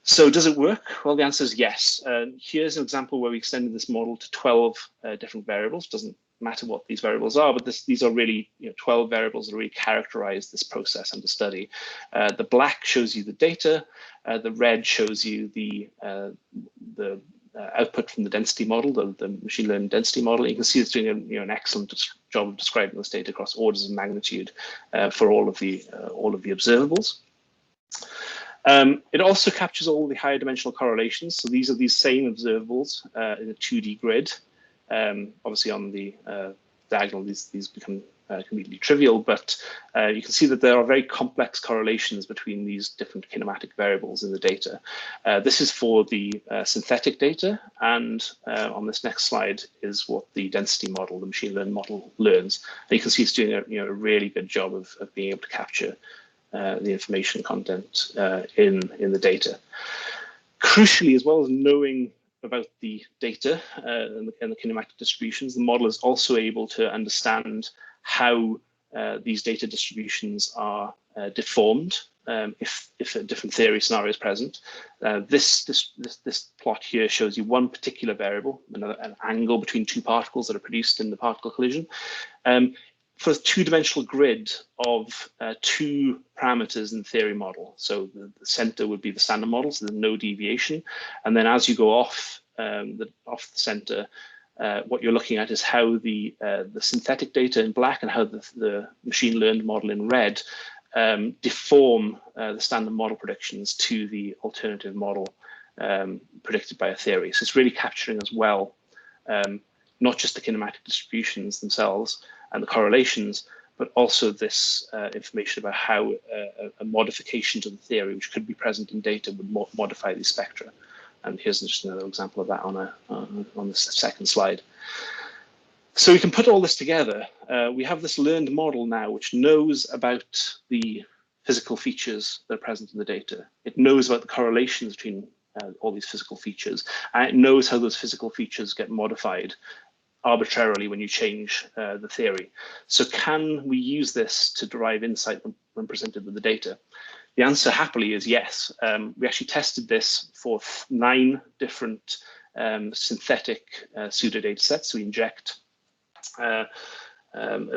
Speaker 3: So does it work? Well, the answer is yes. Here's an example where we extended this model to 12 different variables. Doesn't matter what these variables are, but these are really 12 variables that really characterize this process under study. The black shows you the data. The red shows you the output from the density model, the machine learning density model. You can see it's doing an excellent job of describing this data across orders of magnitude for all of the observables. It also captures all the higher dimensional correlations. So these are these same observables in a 2D grid. Obviously on the diagonal, these become completely trivial, but you can see that there are very complex correlations between these different kinematic variables in the data. This is for the synthetic data, and on this next slide is what the density model, the machine learning model, learns. And you can see it's doing a really good job of being able to capture the information content in the data. Crucially, as well as knowing about the data and the kinematic distributions, the model is also able to understand how these data distributions are deformed if a different theory scenario is present. This plot here shows you one particular variable, an angle between two particles that are produced in the particle collision. For a two-dimensional grid of two parameters in the theory model. So the center would be the standard model, so there's no deviation. And then as you go off the center, what you're looking at is how the synthetic data in black and how the machine learned model in red deform the standard model predictions to the alternative model predicted by a theory. So it's really capturing as well, not just the kinematic distributions themselves and the correlations, but also this information about how a modification to the theory, which could be present in data, would modify these spectra. And here's just another example of that on the second slide. So we can put all this together. We have this learned model now which knows about the physical features that are present in the data. It knows about the correlations between all these physical features, and it knows how those physical features get modified arbitrarily when you change the theory. So can we use this to derive insight when presented with the data? The answer, happily, is yes. We actually tested this for 9 different synthetic pseudo data sets. So we inject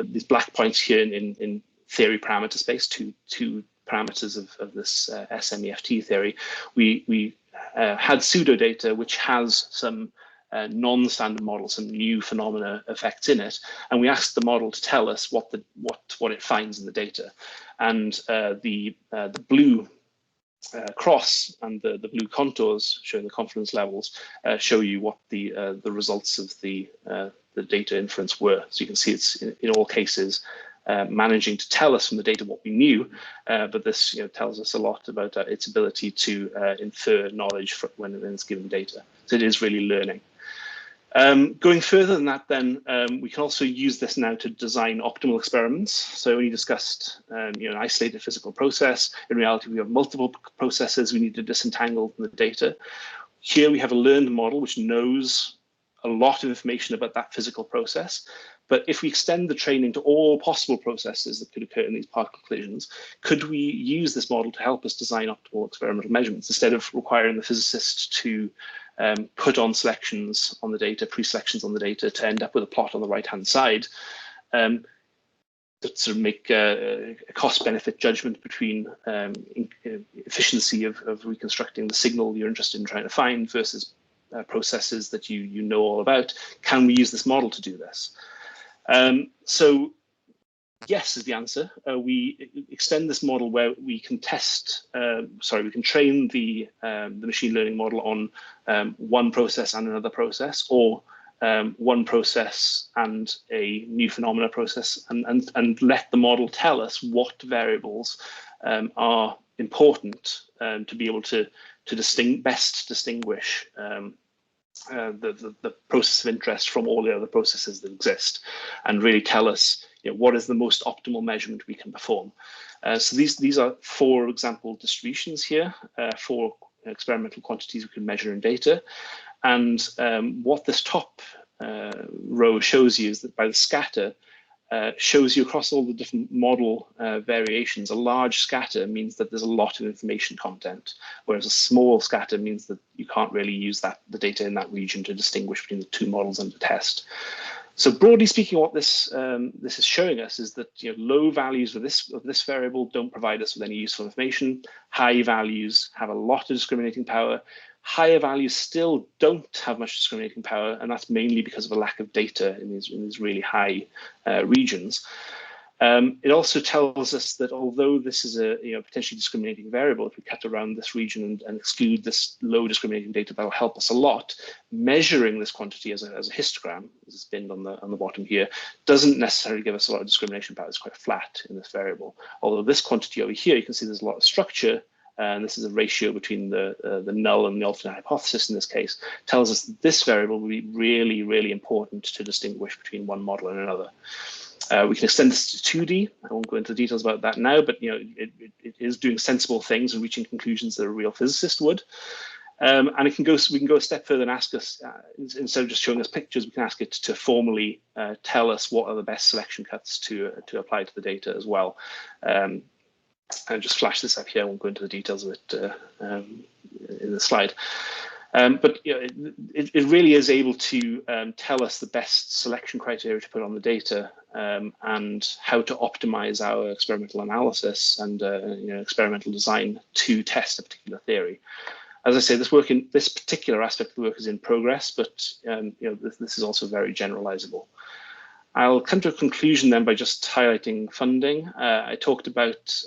Speaker 3: these black points here in theory parameter space, two parameters of this SMEFT theory. We had pseudo data which has some non-standard model, some new phenomena effects in it, and we asked the model to tell us what it finds in the data. And the blue cross and the blue contours showing the confidence levels show you what the results of the data inference were. So you can see it's in all cases managing to tell us from the data what we knew, but this tells us a lot about its ability to infer knowledge when it's given data. So it is really learning. Going further than that, then we can also use this now to design optimal experiments. So we discussed an isolated physical process. In reality, we have multiple processes we need to disentangle from the data. Here we have a learned model which knows a lot of information about that physical process. But if we extend the training to all possible processes that could occur in these particle collisions, could we use this model to help us design optimal experimental measurements instead of requiring the physicist to put on selections on the data, pre-selections on the data to end up with a plot on the right-hand side, to sort of make a cost-benefit judgment between efficiency of reconstructing the signal you're interested in trying to find versus processes that you know all about. Can we use this model to do this? So yes is the answer. We extend this model where we can we can train the machine learning model on one process and another process, or one process and a new phenomena process, and let the model tell us what variables are important to be able to best distinguish the process of interest from all the other processes that exist, and really tell us what is the most optimal measurement we can perform. So these are 4 example distributions here, 4 experimental quantities we can measure in data. And what this top row shows you is that by the scatter, shows you across all the different model variations. A large scatter means that there's a lot of information content, whereas a small scatter means that you can't really use the data in that region to distinguish between the 2 models under test. So broadly speaking, what this is showing us is that low values of this variable don't provide us with any useful information. High values have a lot of discriminating power. Higher values still don't have much discriminating power, and that's mainly because of a lack of data in these really high regions. It also tells us that although this is a potentially discriminating variable, if we cut around this region and exclude this low discriminating data, that'll help us a lot. Measuring this quantity as a histogram, as it's binned on the bottom here, doesn't necessarily give us a lot of discrimination power. It's quite flat in this variable. Although this quantity over here, you can see there's a lot of structure. And this is a ratio between the null and the alternate hypothesis in this case, tells us that this variable will be really, really important to distinguish between one model and another. We can extend this to 2D. I won't go into the details about that now, but it is doing sensible things and reaching conclusions that a real physicist would. And we can go a step further and ask us, instead of just showing us pictures, we can ask it to formally tell us what are the best selection cuts to apply to the data as well. I'll just flash this up here. I won't go into the details of it in the slide. But it really is able to tell us the best selection criteria to put on the data and how to optimize our experimental analysis and experimental design to test a particular theory. As I say, this particular aspect of the work is in progress, but this is also very generalizable. I'll come to a conclusion then by just highlighting funding. I talked about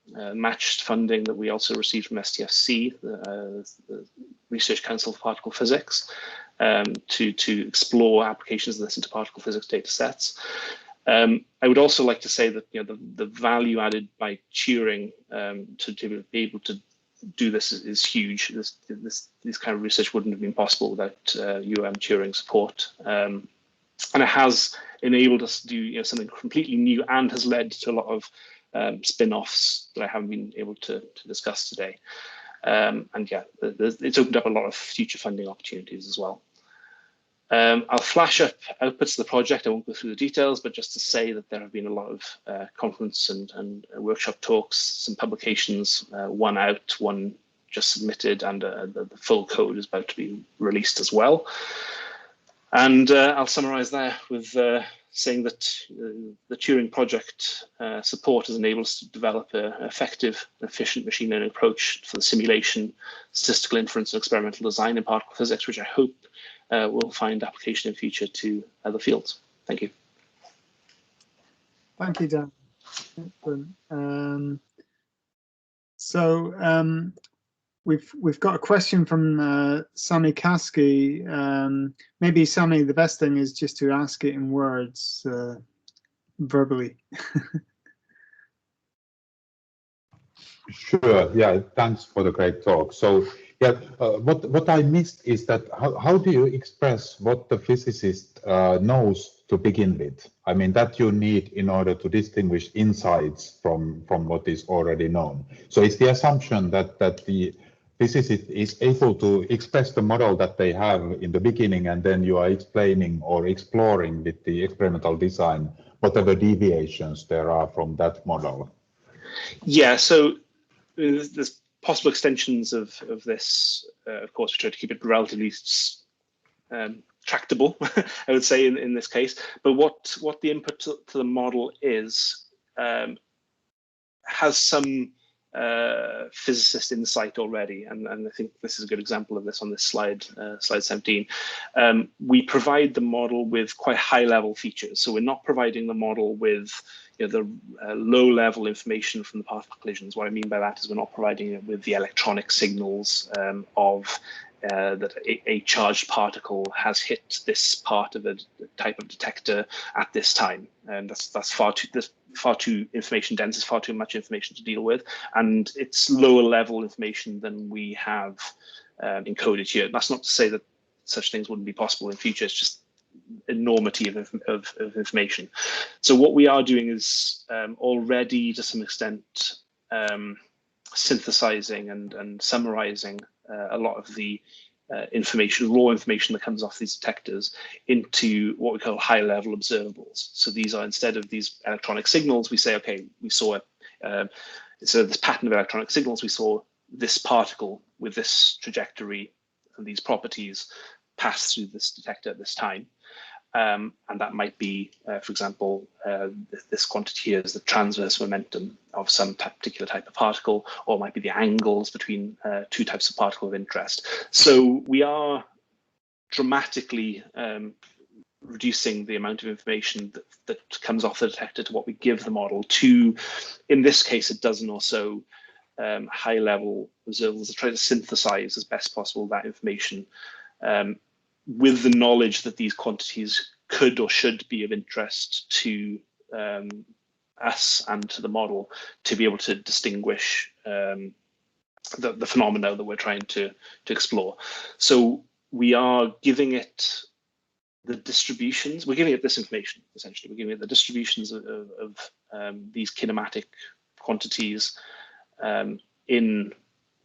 Speaker 3: matched funding that we also received from STFC, the Research Council for Particle Physics, to explore applications of this into particle physics data sets. I would also like to say that the value added by Turing to be able to do this is huge. This kind of research wouldn't have been possible without Turing support, and it has enabled us to do something completely new, and has led to a lot of spin-offs that I haven't been able to discuss today. And yeah, it's opened up a lot of future funding opportunities as well. I'll flash up outputs of the project. I won't go through the details, but just to say that there have been a lot of conference and workshop talks, some publications, one out, one just submitted, and the full code is about to be released as well. And I'll summarize there with saying that the Turing project support has enabled us to develop an effective and efficient machine learning approach for the simulation, statistical inference, and experimental design in particle physics, which I hope will find application in future to other fields. Thank you.
Speaker 1: Thank you, Dan. We've got a question from Sami Kaski. Maybe Sami, the best thing is just to ask it in words, verbally.
Speaker 4: Sure. Yeah. Thanks for the great talk. So, yeah, what I missed is that how do you express what the physicist knows to begin with? I mean, that you need in order to distinguish insights from what is already known. So it's the assumption that the physicist is able to express the model that they have in the beginning, and then you are explaining or exploring with the experimental design whatever deviations there are from that model.
Speaker 3: Yeah, so there's possible extensions of this. Of course, we try to keep it relatively tractable, I would say, in this case. But what the input to the model is has some physicist insight already, and I think this is a good example of this on this slide, slide 17. We provide the model with quite high-level features, so we're not providing the model with the low-level information from the particle collisions. What I mean by that is we're not providing it with the electronic signals of that a charged particle has hit this part of a type of detector at this time, and that's far too information dense. It's far too much information to deal with, and it's lower level information than we have encoded here. That's not to say that such things wouldn't be possible in future. It's just enormity of information. So what we are doing is already, to some extent, synthesizing and summarizing a lot of the raw information that comes off these detectors into what we call high-level observables. So these are, instead of these electronic signals, we say, okay, we saw instead of this pattern of electronic signals, we saw this particle with this trajectory and these properties pass through this detector at this time. And that might be, for example, this quantity here is the transverse momentum of some particular type of particle, or it might be the angles between two types of particle of interest. So we are dramatically reducing the amount of information that comes off the detector to what we give the model to, in this case, a dozen or so high-level observables to try to synthesize as best possible that information, with the knowledge that these quantities could or should be of interest to us and to the model, to be able to distinguish the phenomena that we're trying to explore. So we are giving it the distributions, we're giving it this information, essentially. We're giving it the distributions of these kinematic quantities in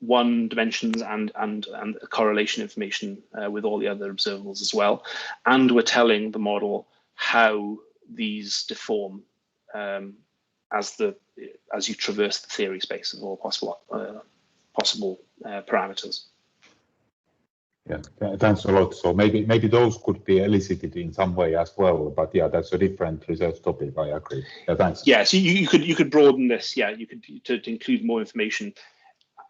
Speaker 3: one dimensions and correlation information with all the other observables as well. And we're telling the model how these deform as you traverse the theory space of all possible parameters.
Speaker 4: Yeah, thanks a lot. So maybe those could be elicited in some way as well. But yeah, that's a different research topic. I agree. Yeah, thanks.
Speaker 3: Yeah, so you could broaden this. Yeah, you could to include more information.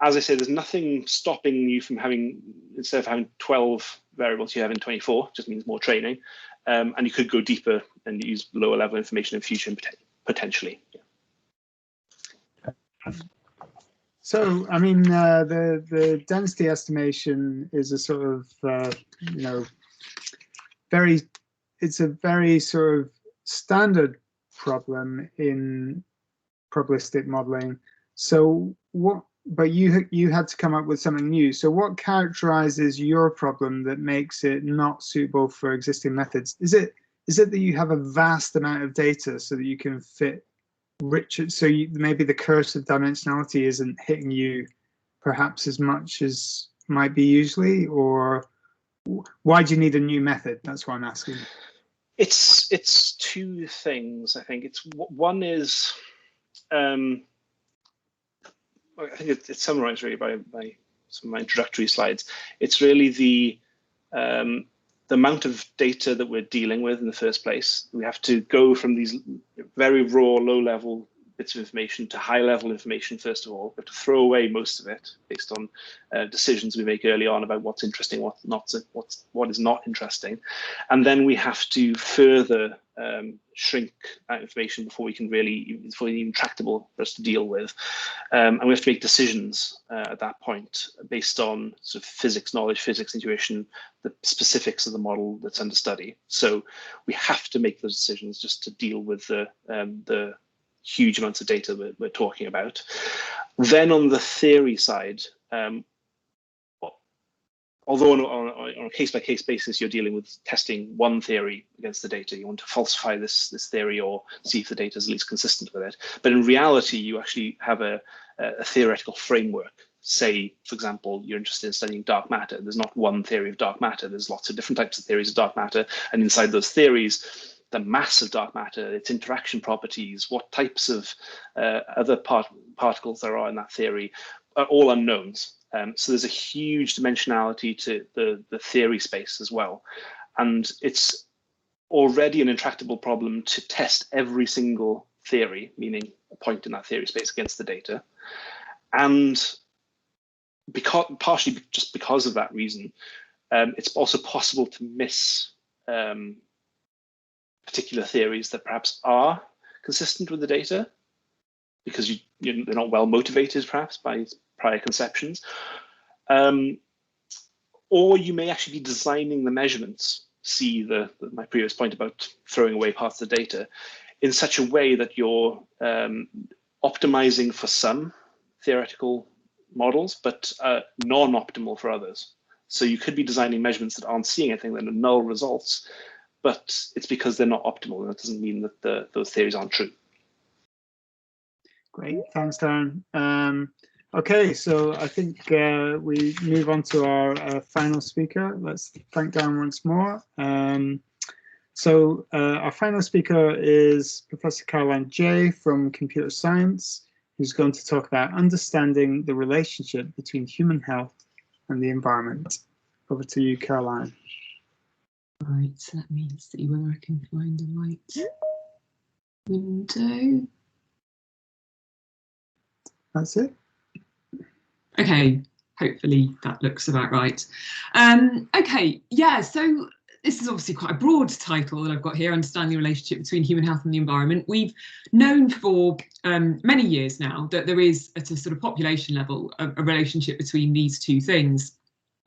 Speaker 3: As I say, there's nothing stopping you from having, instead of having 12 variables, you have in 24. Just means more training, and you could go deeper and use lower level information in future potentially. Yeah.
Speaker 1: So, I mean, the density estimation is a sort of, it's a very sort of standard problem in probabilistic modeling. So what but you had to come up with something new. So what characterizes your problem that makes it not suitable for existing methods? Is it that you have a vast amount of data so that you can fit richer, so maybe the curse of dimensionality isn't hitting you perhaps as much as might be usually, or why do you need a new method? That's what I'm asking.
Speaker 3: It's two things, I think. One is, I think it's summarized really by some of my introductory slides. It's really the amount of data that we're dealing with in the first place. We have to go from these very raw, low-level bits of information to high-level information first of all. We have to throw away most of it based on decisions we make early on about what's interesting, what is not interesting, and then we have to further shrink that information before it's even tractable for us to deal with, and we have to make decisions at that point based on sort of physics knowledge, physics intuition, the specifics of the model that's under study. So we have to make those decisions just to deal with the huge amounts of data we're talking about. Then on the theory side, although on a case-by-case basis, you're dealing with testing one theory against the data, you want to falsify this theory or see if the data is at least consistent with it. But in reality, you actually have a theoretical framework. Say, for example, you're interested in studying dark matter. There's not one theory of dark matter. There's lots of different types of theories of dark matter. And inside those theories, the mass of dark matter, its interaction properties, what types of other particles there are in that theory are all unknowns. So there's a huge dimensionality to the theory space as well. And it's already an intractable problem to test every single theory, meaning a point in that theory space against the data. And partially just because of that reason, it's also possible to miss particular theories that perhaps are consistent with the data because they're not well motivated perhaps by prior conceptions. Or you may actually be designing the measurements, see my previous point about throwing away parts of the data, in such a way that you're optimizing for some theoretical models, but non-optimal for others. So you could be designing measurements that aren't seeing anything, that are null results, but it's because they're not optimal, and that doesn't mean that those theories aren't true.
Speaker 1: Great, thanks, Darren. Okay, so I think we move on to our final speaker. Let's thank Darren once more. So our final speaker is Professor Caroline Jay from Computer Science, who's going to talk about understanding the relationship between human health and the environment. Over to you, Caroline.
Speaker 5: Right, so let me see whether I can find the right window.
Speaker 1: That's it.
Speaker 5: Okay, hopefully that looks about right. Okay, yeah, so this is obviously quite a broad title that I've got here, Understanding the Relationship Between Human Health and the Environment. We've known for many years now that there is, at a sort of population level, a relationship between these two things.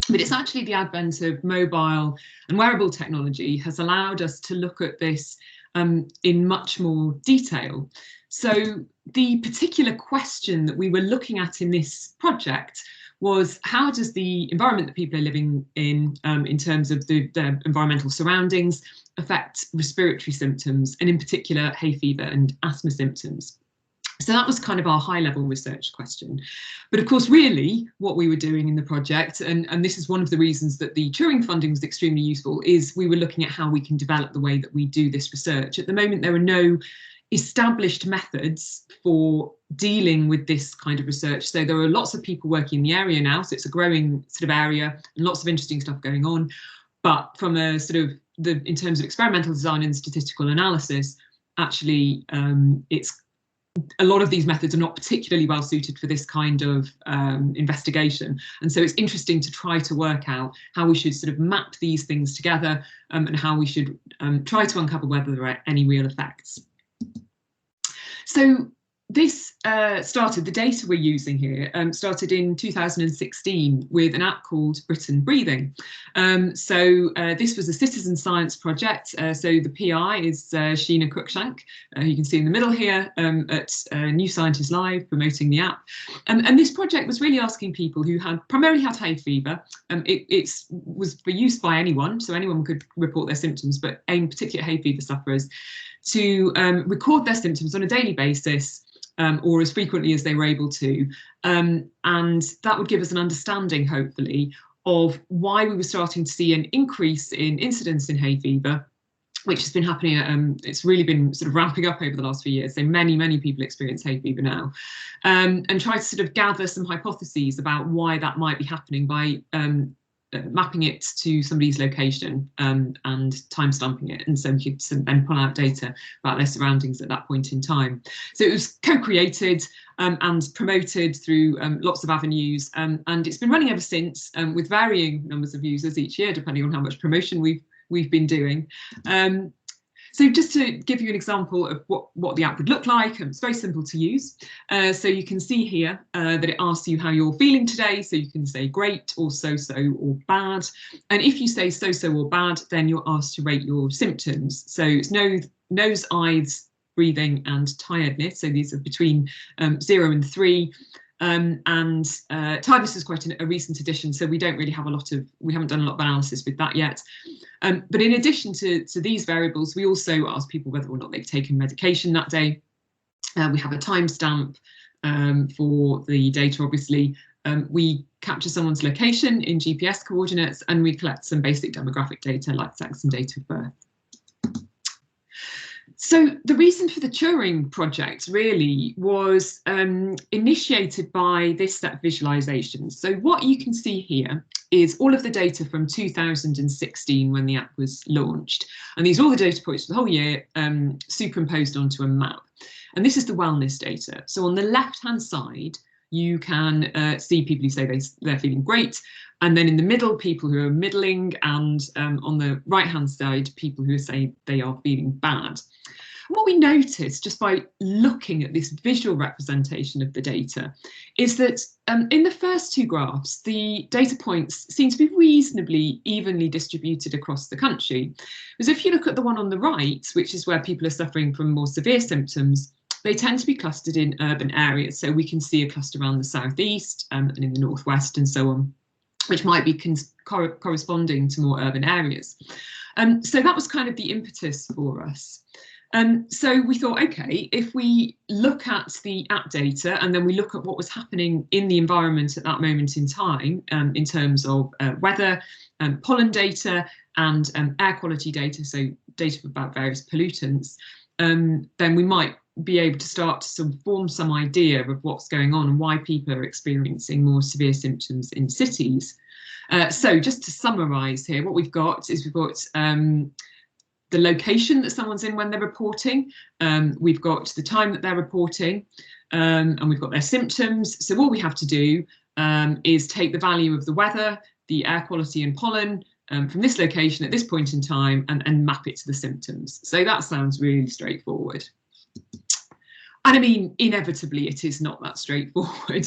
Speaker 5: But it's actually the advent of mobile and wearable technology has allowed us to look at this in much more detail. So the particular question that we were looking at in this project was, how does the environment that people are living in terms of their environmental surroundings, affect respiratory symptoms, and in particular hay fever and asthma symptoms? So that was kind of our high-level research question. But of course, really, what we were doing in the project, and this is one of the reasons that the Turing funding was extremely useful, is we were looking at how we can develop the way that we do this research. At the moment, there are no established methods for dealing with this kind of research. So there are lots of people working in the area now, so it's a growing sort of area and lots of interesting stuff going on. But from a sort of in terms of experimental design and statistical analysis, actually, a lot of these methods are not particularly well suited for this kind of investigation. And so it's interesting to try to work out how we should sort of map these things together and how we should try to uncover whether there are any real effects. So this started, the data we're using here started in 2016 with an app called Britain Breathing. This was a citizen science project. So the PI is Sheena Cruikshank, who you can see in the middle here at New Scientist Live promoting the app. And this project was really asking people who had primarily had hay fever. It was for use by anyone, so anyone could report their symptoms, but aimed particularly at hay fever sufferers, to record their symptoms on a daily basis, or as frequently as they were able to. And that would give us an understanding, hopefully, of why we were starting to see an increase in incidence in hay fever, which has been happening. It's really been sort of ramping up over the last few years. So many people experience hay fever now, and try to sort of gather some hypotheses about why that might be happening by mapping it to somebody's location and timestamping it, and so we could then pull out data about their surroundings at that point in time. So it was co-created and promoted through lots of avenues, and it's been running ever since, with varying numbers of users each year depending on how much promotion we've been doing. So just to give you an example of what the app would look like, it's very simple to use. So you can see here that it asks you how you're feeling today. So you can say great or so-so or bad. And if you say so-so or bad, then you're asked to rate your symptoms. So it's nose, eyes, breathing and tiredness. So these are between 0 and 3. Tiredness is quite a recent addition, so we don't really have we haven't done a lot of analysis with that yet. But in addition to these variables, we also ask people whether or not they've taken medication that day. We have a timestamp for the data, obviously. We capture someone's location in GPS coordinates, and we collect some basic demographic data like sex and date of birth. So the reason for the Turing project really was initiated by this set of visualizations. So what you can see here is all of the data from 2016 when the app was launched. And these are all the data points for the whole year superimposed onto a map. And this is the wellness data. So on the left-hand side, you can see people who say they're feeling great. And then in the middle, people who are middling, and on the right-hand side, people who say they are feeling bad. And what we notice just by looking at this visual representation of the data is that in the first two graphs, the data points seem to be reasonably evenly distributed across the country. Whereas if you look at the one on the right, which is where people are suffering from more severe symptoms, they tend to be clustered in urban areas. So we can see a cluster around the southeast and in the northwest and so on, which might be corresponding to more urban areas. So that was kind of the impetus for us. So we thought, OK, if we look at the app data and then we look at what was happening in the environment at that moment in time, in terms of weather, pollen data and air quality data, so data about various pollutants, then we might be able to start to sort of form some idea of what's going on and why people are experiencing more severe symptoms in cities. So just to summarise here, what we've got is the location that someone's in when they're reporting, we've got the time that they're reporting, and we've got their symptoms. So what we have to do is take the value of the weather, the air quality and pollen from this location at this point in time and map it to the symptoms. So that sounds really straightforward. And I mean, inevitably, it is not that straightforward.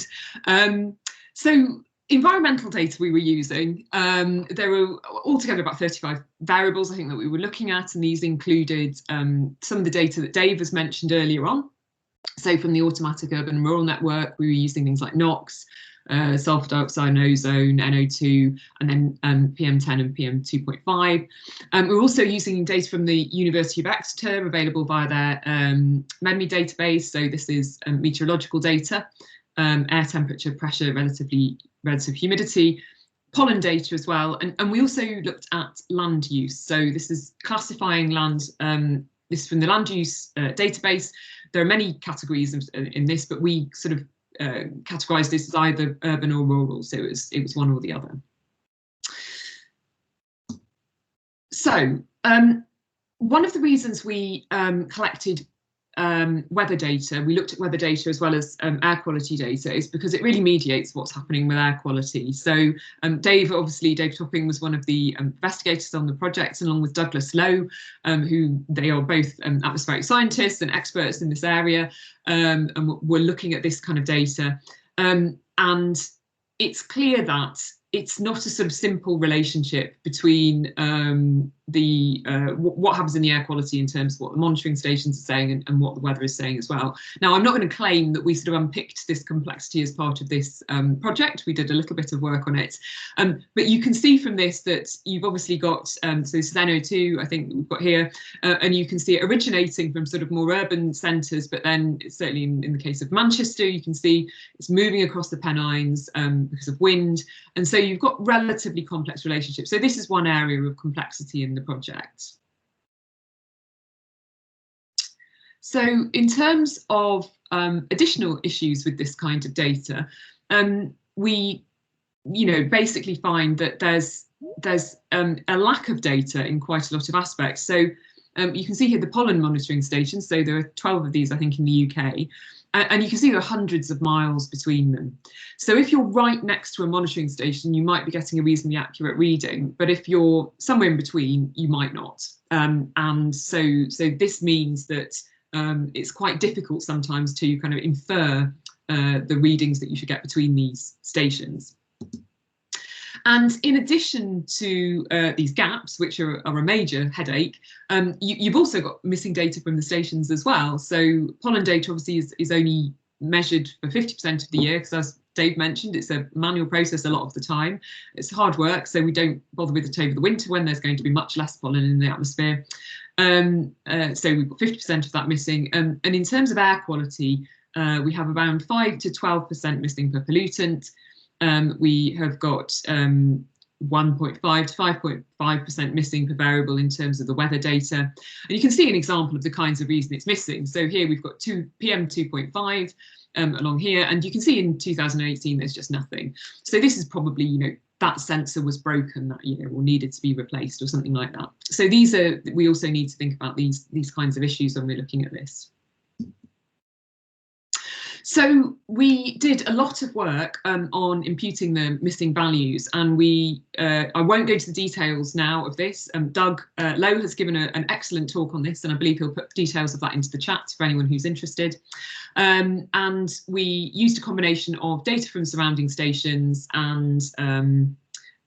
Speaker 5: So environmental data we were using, there were altogether about 35 variables, I think, that we were looking at, and these included some of the data that Dave has mentioned earlier on. So from the Automatic Urban and Rural Network, we were using things like NOx, sulfur dioxide and ozone, NO2, and then PM10 and PM2.5. We're also using data from the University of Exeter, available via their MEDME database. So this is meteorological data, air temperature, pressure, relative humidity, pollen data as well. And we also looked at land use. So this is classifying land, this is from the land use database. There are many categories in this, but we sort of categorised this as either urban or rural, so it was one or the other. So one of the reasons we collected weather data, we looked at weather data as well as air quality data, is because it really mediates what's happening with air quality. So Dave Topping was one of the investigators on the project, along with Douglas Lowe, who they are both atmospheric scientists and experts in this area, and we're looking at this kind of data. And it's clear that it's not a sort of simple relationship between what happens in the air quality in terms of what the monitoring stations are saying and what the weather is saying as well. Now, I'm not going to claim that we sort of unpicked this complexity as part of this project. We did a little bit of work on it, but you can see from this that you've obviously got, so this is NO2, I think, that we've got here, and you can see it originating from sort of more urban centres, but then certainly in the case of Manchester, you can see it's moving across the Pennines because of wind, and so you've got relatively complex relationships. So this is one area of complexity in the project. So in terms of additional issues with this kind of data, we basically find that there's a lack of data in quite a lot of aspects. So you can see here the pollen monitoring stations. So there are 12 of these, I think, in the UK. And you can see there are hundreds of miles between them. So if you're right next to a monitoring station, you might be getting a reasonably accurate reading. But if you're somewhere in between, you might not. And so this means that it's quite difficult sometimes to kind of infer the readings that you should get between these stations. And in addition to these gaps, which are a major headache, you've also got missing data from the stations as well. So pollen data obviously is only measured for 50% of the year, because as Dave mentioned, it's a manual process a lot of the time. It's hard work, so we don't bother with it over the winter when there's going to be much less pollen in the atmosphere. So we've got 50% of that missing. And in terms of air quality, we have around 5 to 12% missing per pollutant. We have got 1.5 to 5.5% missing per variable in terms of the weather data. And you can see an example of the kinds of reason it's missing. So here we've got PM 2.5 along here, and you can see in 2018 there's just nothing. So this is probably, that sensor was broken that year or needed to be replaced or something like that. So we also need to think about these kinds of issues when we're looking at this. So we did a lot of work on imputing the missing values, and I won't go into the details now of this. Doug Lowe has given an excellent talk on this, and I believe he'll put details of that into the chat for anyone who's interested. And we used a combination of data from surrounding stations and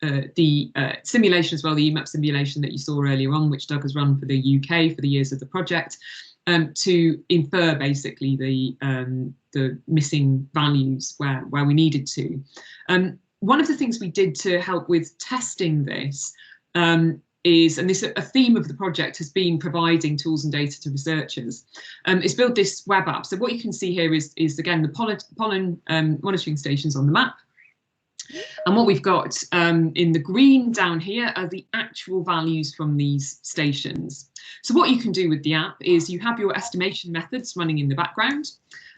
Speaker 5: the simulation as well, the EMAP simulation that you saw earlier on, which Doug has run for the UK for the years of the project, to infer basically the missing values where we needed to. One of the things we did to help with testing this is, and this a theme of the project has been providing tools and data to researchers, is build this web app. So what you can see here is again the pollen monitoring stations on the map. And what we've got in the green down here are the actual values from these stations. So what you can do with the app is you have your estimation methods running in the background.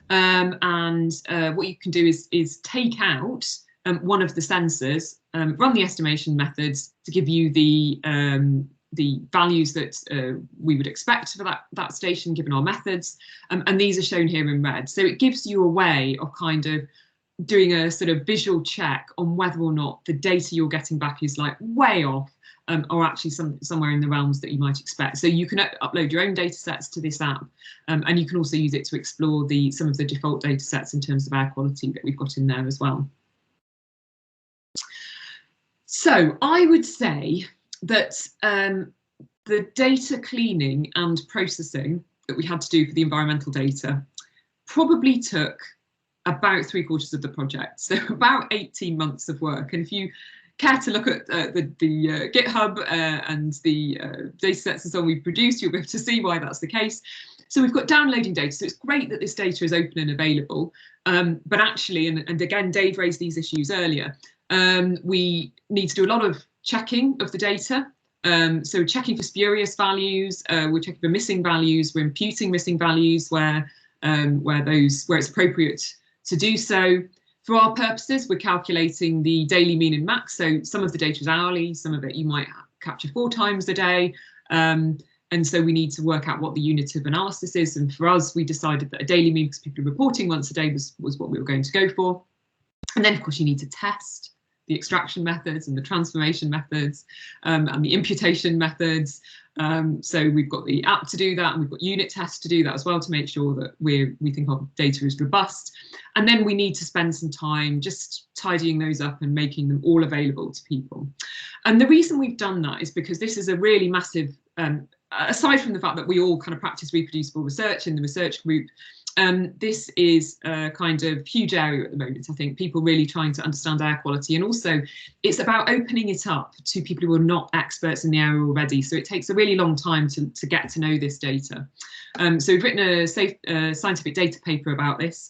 Speaker 5: And what you can do is take out one of the sensors, run the estimation methods to give you the values that we would expect for that station given our methods. And these are shown here in red. So it gives you a way of kind of doing a sort of visual check on whether or not the data you're getting back is like way off or actually somewhere in the realms that you might expect. So you can upload your own data sets to this app, and you can also use it to explore some of the default data sets in terms of air quality that we've got in there as well. So I would say that the data cleaning and processing that we had to do for the environmental data probably took about 3/4 of the project, so about 18 months of work. And if you care to look at the GitHub and the data sets and so on we've produced, you'll be able to see why that's the case. So we've got downloading data, so it's great that this data is open and available, but actually, and again, Dave raised these issues earlier, we need to do a lot of checking of the data. So checking for spurious values, we're checking for missing values, we're imputing missing values where it's appropriate to do so. For our purposes, we're calculating the daily mean and max. So some of the data is hourly, some of it you might capture 4 times a day. And so we need to work out what the unit of analysis is. And for us, we decided that a daily mean, because people are reporting once a day, was what we were going to go for. And then, of course, you need to test the extraction methods and the transformation methods and the imputation methods. So we've got the app to do that, and we've got unit tests to do that as well, to make sure that we think our data is robust. And then we need to spend some time just tidying those up and making them all available to people. And the reason we've done that is because this is a really massive, aside from the fact that we all kind of practice reproducible research in the research group, this is a kind of huge area at the moment. I think people really trying to understand air quality, and also it's about opening it up to people who are not experts in the area already. So it takes a really long time to get to know this data. So we've written a scientific data paper about this,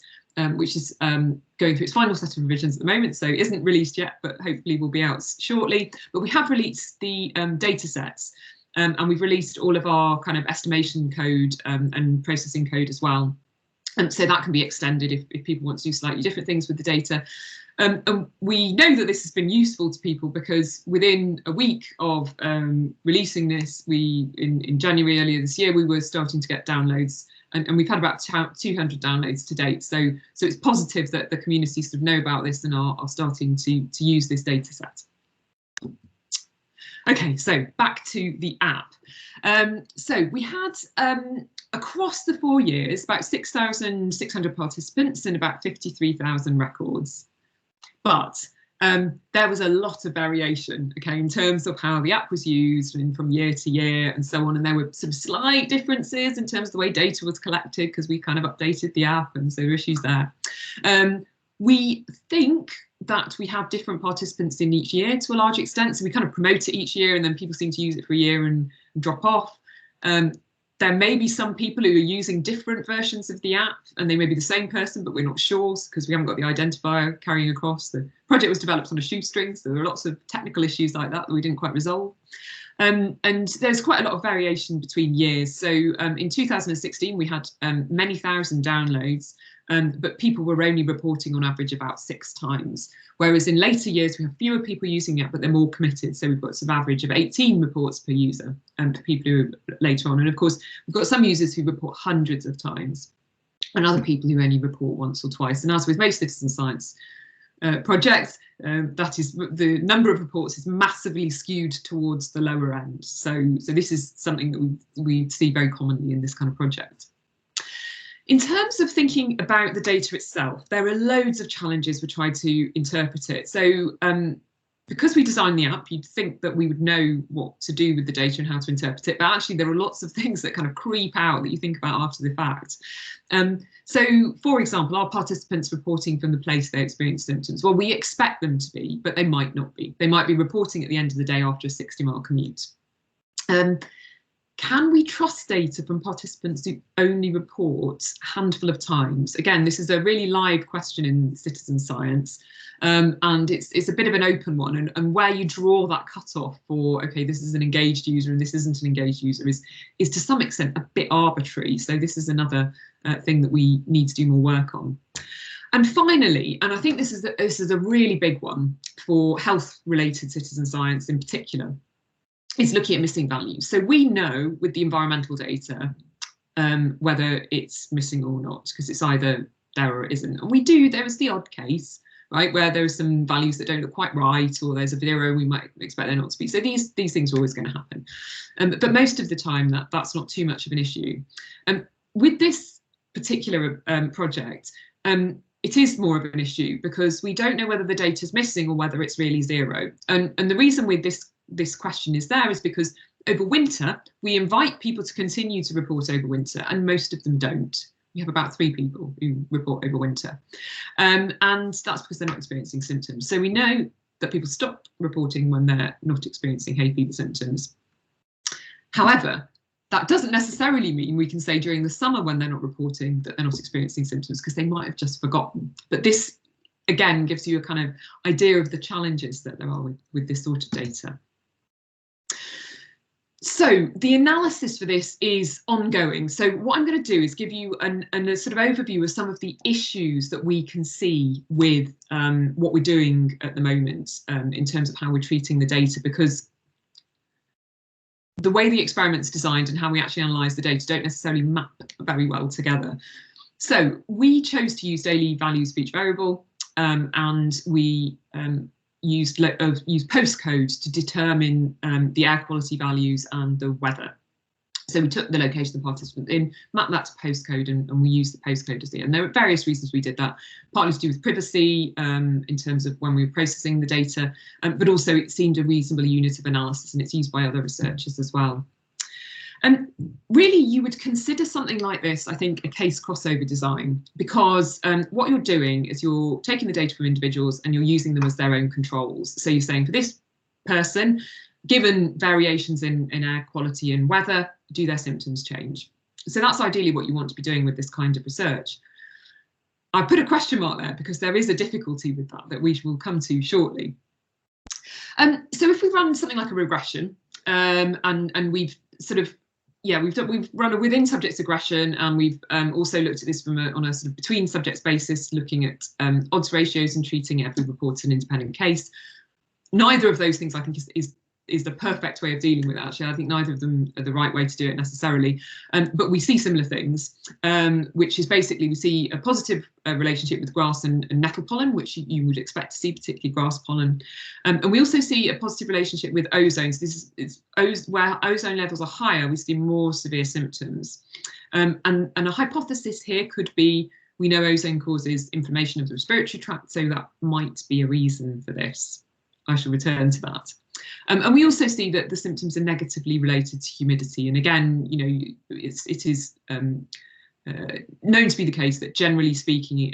Speaker 5: which is going through its final set of revisions at the moment, so it isn't released yet, but hopefully will be out shortly. But we have released the data sets, and we've released all of our kind of estimation code and processing code as well. So that can be extended if people want to do slightly different things with the data. And we know that this has been useful to people, because within a week of releasing this, in January earlier this year, we were starting to get downloads, and we've had about 200 downloads to date. So it's positive that the community sort of know about this and are starting to use this data set. Okay, so back to the app. So we had across the 4 years about 6,600 participants and about 53,000 records. But there was a lot of variation, okay, in terms of how the app was used and from year to year and so on. And there were some slight differences in terms of the way data was collected, because we kind of updated the app, and so there are issues there. We think that we have different participants in each year to a large extent. So we kind of promote it each year, and then people seem to use it for a year and drop off. There may be some people who are using different versions of the app, and they may be the same person, but we're not sure because we haven't got the identifier carrying across. The project was developed on a shoestring, so there are lots of technical issues like that we didn't quite resolve. And there's quite a lot of variation between years. So in 2016, we had many thousand downloads, but people were only reporting on average about 6 times. Whereas in later years, we have fewer people using it, but they're more committed. So we've got some average of 18 reports per user for people who are later on. And of course, we've got some users who report hundreds of times, and other people who only report once or twice. And as with most citizen science projects, that is, the number of reports is massively skewed towards the lower end. So this is something that we see very commonly in this kind of project. In terms of thinking about the data itself, there are loads of challenges we try to interpret it. So because we designed the app, you'd think that we would know what to do with the data and how to interpret it, but actually there are lots of things that kind of creep out that you think about after the fact. So, for example, are participants reporting from the place they experience symptoms? Well, we expect them to be, but they might not be. They might be reporting at the end of the day after a 60-mile commute. Can we trust data from participants who only report a handful of times? Again, this is a really live question in citizen science, and it's a bit of an open one. And where you draw that cutoff for, okay, this is an engaged user and this isn't an engaged user is to some extent a bit arbitrary. So this is another thing that we need to do more work on. And finally, and I think this is a really big one for health-related citizen science in particular, is looking at missing values. So we know with the environmental data whether it's missing or not, because it's either there or it isn't. And there is the odd case, right, where there are some values that don't look quite right, or there's a zero we might expect there not to be. So these things are always going to happen. But most of the time that's not too much of an issue. With this particular project, it is more of an issue because we don't know whether the data is missing or whether it's really zero. And the reason with this question is because over winter, we invite people to continue to report over winter, and most of them don't. We have about 3 people who report over winter. And that's because they're not experiencing symptoms. So we know that people stop reporting when they're not experiencing hay fever symptoms. However, that doesn't necessarily mean we can say during the summer when they're not reporting that they're not experiencing symptoms, because they might have just forgotten. But this, again, gives you a kind of idea of the challenges that there are with this sort of data. So the analysis for this is ongoing. So what I'm going to do is give you a sort of overview of some of the issues that we can see with what we're doing at the moment in terms of how we're treating the data, because the way the experiment's designed and how we actually analyse the data don't necessarily map very well together. So we chose to use daily values for each variable, and we used postcode to determine the air quality values and the weather. So we took the location of the participant in, mapped that to postcode, and we used the postcode as the. And there are various reasons we did that, partly to do with privacy in terms of when we were processing the data, but also it seemed a reasonable unit of analysis, and it's used by other researchers as well. And really, you would consider something like this, I think, a case crossover design, because what you're doing is you're taking the data from individuals and you're using them as their own controls. So you're saying for this person, given variations in air quality and weather, do their symptoms change? So that's ideally what you want to be doing with this kind of research. I put a question mark there because there is a difficulty with that we will come to shortly. So if we run something like a regression, and we've sort of, we've run a within subjects regression, and we've also looked at this on a sort of between subjects basis, looking at odds ratios and treating every report as an independent case. Neither of those things I think is the perfect way of dealing with it, actually. I think neither of them are the right way to do it necessarily, but we see similar things, which is basically we see a positive relationship with grass and nettle pollen, which you would expect to see, particularly grass pollen, and we also see a positive relationship with ozone. So this is where ozone levels are higher, we see more severe symptoms, and a hypothesis here could be, we know ozone causes inflammation of the respiratory tract, so that might be a reason for this. I shall return to that. And we also see that the symptoms are negatively related to humidity. And again, you know, it is known to be the case that generally speaking,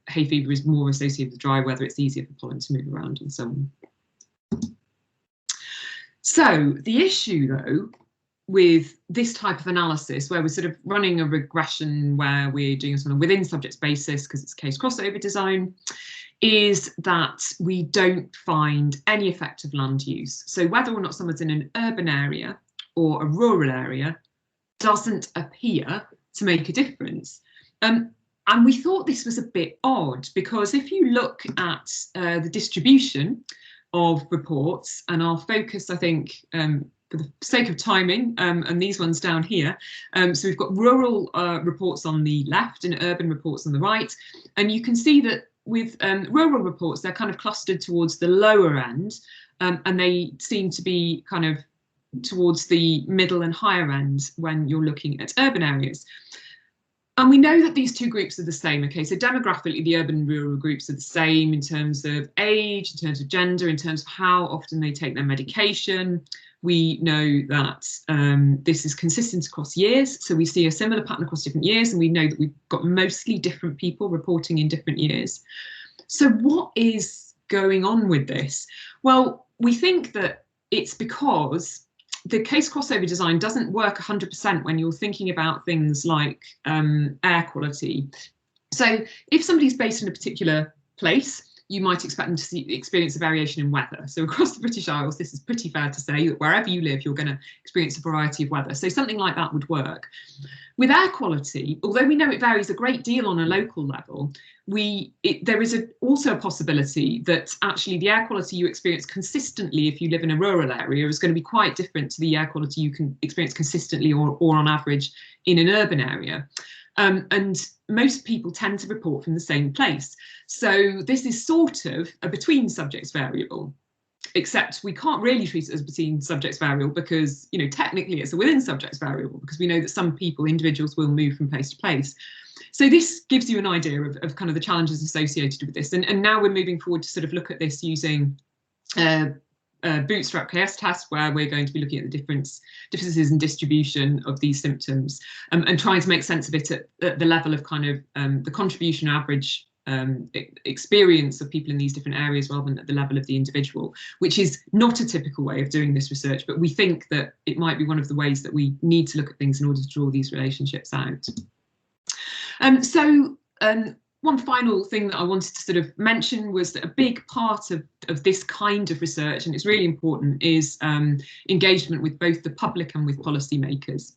Speaker 5: hay fever is more associated with dry weather. It's easier for pollen to move around and so on. So the issue, though, with this type of analysis, where we're sort of running a regression where we're doing this on a within subjects basis because it's case crossover design, is that we don't find any effect of land use. So whether or not someone's in an urban area or a rural area doesn't appear to make a difference. And we thought this was a bit odd, because if you look at the distribution of reports, and I'll focus, I think, for the sake of timing, and these ones down here. So we've got rural reports on the left and urban reports on the right. And you can see that with rural reports, they're kind of clustered towards the lower end, and they seem to be kind of towards the middle and higher end when you're looking at urban areas. And we know that these two groups are the same. Okay, so demographically, the urban and rural groups are the same in terms of age, in terms of gender, in terms of how often they take their medication. We know that this is consistent across years. So we see a similar pattern across different years, and we know that we've got mostly different people reporting in different years. So what is going on with this? Well, we think that it's because the case crossover design doesn't work 100% when you're thinking about things like air quality. So if somebody's based in a particular place, you might expect them to experience a variation in weather. So across the British Isles, this is pretty fair to say that wherever you live, you're going to experience a variety of weather. So something like that would work. With air quality, although we know it varies a great deal on a local level, there is also a possibility that actually the air quality you experience consistently if you live in a rural area is going to be quite different to the air quality you can experience consistently or on average in an urban area. And most people tend to report from the same place. So this is sort of a between subjects variable, except we can't really treat it as between subjects variable because, you know, technically it's a within subjects variable, because we know that some people, individuals, will move from place to place. So this gives you an idea of kind of the challenges associated with this. And now we're moving forward to sort of look at this using Bootstrap Ks Tests, where we're going to be looking at the differences in distribution of these symptoms, and trying to make sense of it at the level of kind of the contribution average experience of people in these different areas, rather than at the level of the individual, which is not a typical way of doing this research, but we think that it might be one of the ways that we need to look at things in order to draw these relationships out. One final thing that I wanted to sort of mention was that a big part of this kind of research, and it's really important, is engagement with both the public and with policymakers.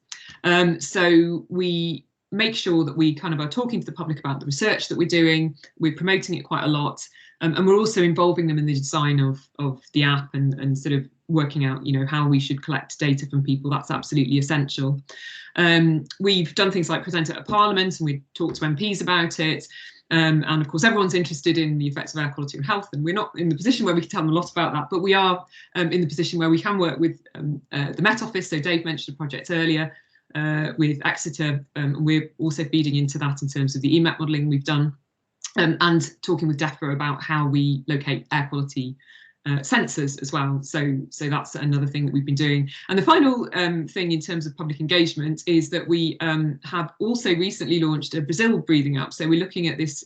Speaker 5: So we make sure that we kind of are talking to the public about the research that we're doing, we're promoting it quite a lot, and we're also involving them in the design of the app and sort of working out, how we should collect data from people. That's absolutely essential. We've done things like present it at Parliament, and we talked to MPs about it. And of course, everyone's interested in the effects of air quality on health, and we're not in the position where we can tell them a lot about that, but we are in the position where we can work with the Met Office. So Dave mentioned a project earlier with Exeter, and we're also feeding into that in terms of the EMET modelling we've done, and talking with DEFRA about how we locate air quality sensors as well. So that's another thing that we've been doing. And the final thing in terms of public engagement is that we have also recently launched a Brazil breathing app. So we're looking at this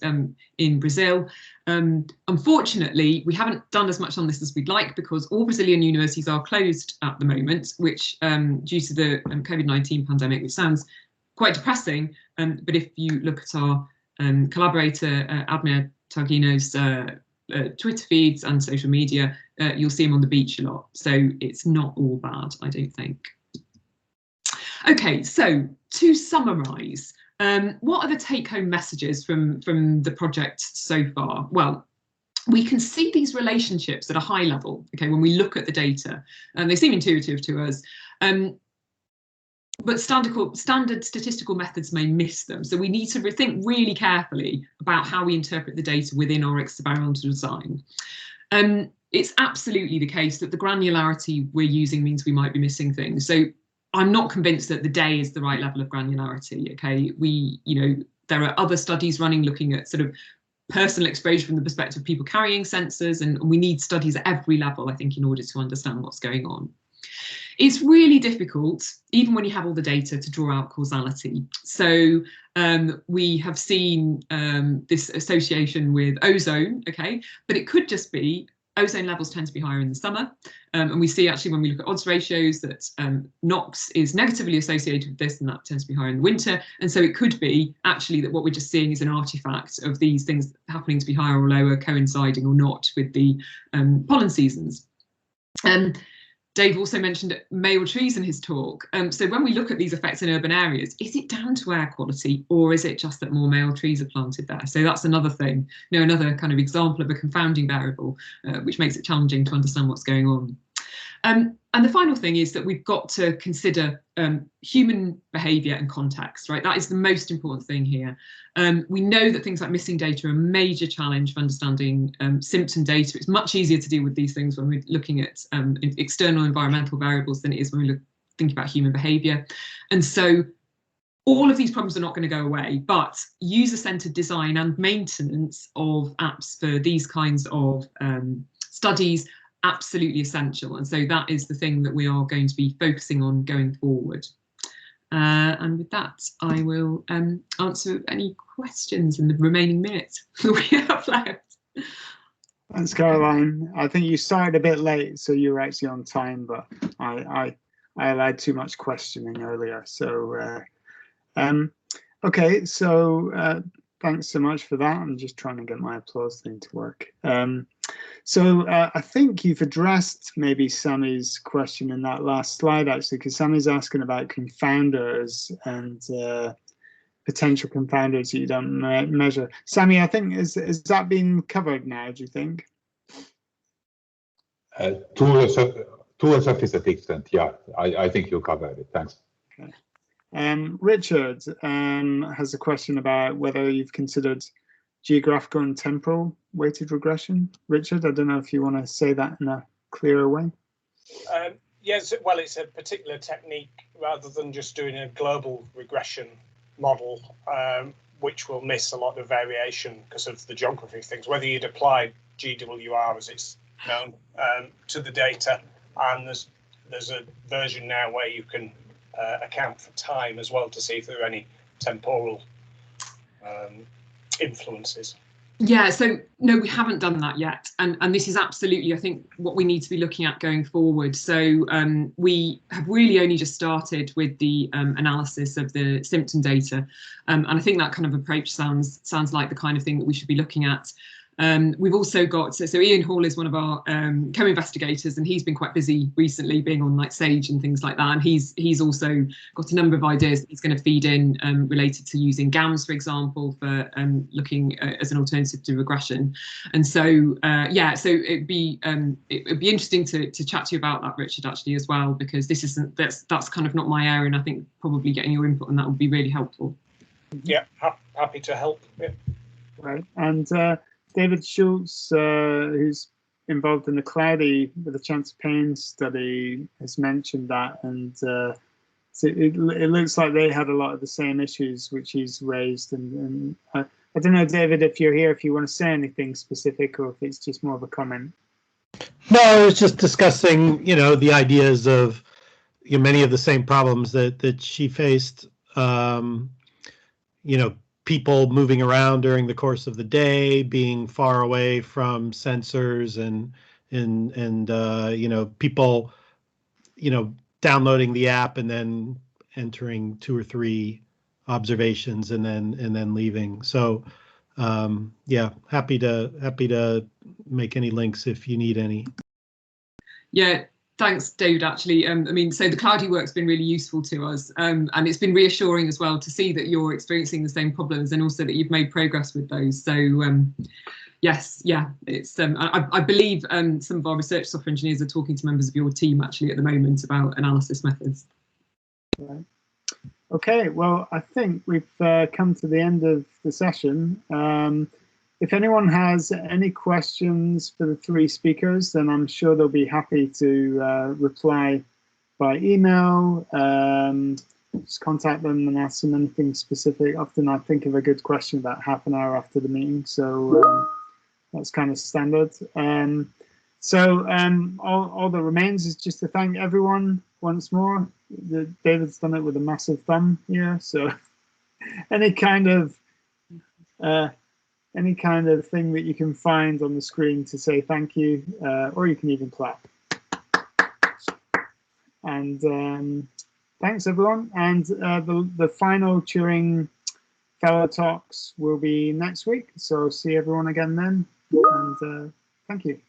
Speaker 5: in Brazil. Unfortunately, we haven't done as much on this as we'd like, because all Brazilian universities are closed at the moment, which due to the COVID-19 pandemic, which sounds quite depressing. But if you look at our collaborator, Admir Targino's Twitter feeds and social media, you'll see him on the beach a lot. So it's not all bad, I don't think. Okay, so to summarise, what are the take-home messages from the project so far? Well, we can see these relationships at a high level, okay, when we look at the data, and they seem intuitive to us. But standard statistical methods may miss them. So we need to think really carefully about how we interpret the data within our experimental design. It's absolutely the case that the granularity we're using means we might be missing things. So I'm not convinced that the day is the right level of granularity. Okay, there are other studies running looking at sort of personal exposure from the perspective of people carrying sensors, and we need studies at every level, I think, in order to understand what's going on. It's really difficult, even when you have all the data, to draw out causality. So we have seen this association with ozone, okay, but it could just be ozone levels tend to be higher in the summer. And we see actually when we look at odds ratios that NOx is negatively associated with this, and that tends to be higher in the winter. And so it could be actually that what we're just seeing is an artifact of these things happening to be higher or lower, coinciding or not with the pollen seasons. Dave also mentioned male trees in his talk. So when we look at these effects in urban areas, is it down to air quality, or is it just that more male trees are planted there? So that's another thing, another kind of example of a confounding variable, which makes it challenging to understand what's going on. And the final thing is that we've got to consider human behaviour and context, right? That is the most important thing here. We know that things like missing data are a major challenge for understanding symptom data. It's much easier to deal with these things when we're looking at external environmental variables than it is when we think about human behaviour. And so all of these problems are not going to go away, but user-centred design and maintenance of apps for these kinds of studies absolutely essential, and so that is the thing that we are going to be focusing on going forward. And with that, I will answer any questions in the remaining minute that we have left.
Speaker 1: Thanks, Caroline. I think you started a bit late, so you were actually on time, but I allowed too much questioning earlier. So okay, so thanks so much for that. I'm just trying to get my applause thing to work. So I think you've addressed maybe Sammy's question in that last slide, actually, because Sammy's asking about confounders and potential confounders that you don't measure. Sammy, I think, is that been covered now, do you think?
Speaker 4: To a sufficient extent, yeah. I think you covered it. Thanks.
Speaker 1: Okay. Richard has a question about whether you've considered geographical and temporal weighted regression. Richard, I don't know if you want to say that in a clearer way.
Speaker 6: Yes, well, it's a particular technique rather than just doing a global regression model, which will miss a lot of variation because of the geography of things. Whether you'd apply GWR, as it's known, to the data, and there's a version now where you can account for time as well to see if there are any temporal influences.
Speaker 5: Yeah, so no, we haven't done that yet, and this is absolutely, I think, what we need to be looking at going forward. So we have really only just started with the analysis of the symptom data, and I think that kind of approach sounds like the kind of thing that we should be looking at. We've also got, so Ian Hall is one of our co-investigators, and he's been quite busy recently being on like Sage and things like that. And he's also got a number of ideas that he's going to feed in related to using GAMS, for example, for looking as an alternative to regression. And so, yeah, so it'd be interesting to chat to you about that, Richard, actually, as well, because this isn't, that's kind of not my area, and I think probably getting your input on that would be really helpful.
Speaker 6: Yeah, happy to help. Yeah.
Speaker 1: Right, and David Schultz, who's involved in the Cloudy with a Chance of Pain study, has mentioned that, and so it looks like they had a lot of the same issues which he's raised. And I don't know, David, if you're here, if you want to say anything specific, or if it's just more of a comment.
Speaker 7: No, I was just discussing, you know, the ideas of many of the same problems that she faced. You know, people moving around during the course of the day, being far away from sensors, and you know, people, you know, downloading the app and then entering 2 or 3 observations and then leaving. So yeah, happy to make any links if you need any.
Speaker 5: Yeah, thanks, David, actually. I mean, so the Cloudy work's been really useful to us, and it's been reassuring as well to see that you're experiencing the same problems, and also that you've made progress with those. So yes, yeah, it's I believe some of our research software engineers are talking to members of your team actually at the moment about analysis methods.
Speaker 1: Right. Okay, well, I think we've come to the end of the session. If anyone has any questions for the 3 speakers, then I'm sure they'll be happy to reply by email. Just contact them and ask them anything specific. Often I think of a good question about half an hour after the meeting, so that's kind of standard. All that remains is just to thank everyone once more. David's done it with a massive thumb here, so any kind of thing that you can find on the screen to say thank you, or you can even clap. And thanks everyone. And the final Turing Fellow Talks will be next week, so see everyone again then. And thank you.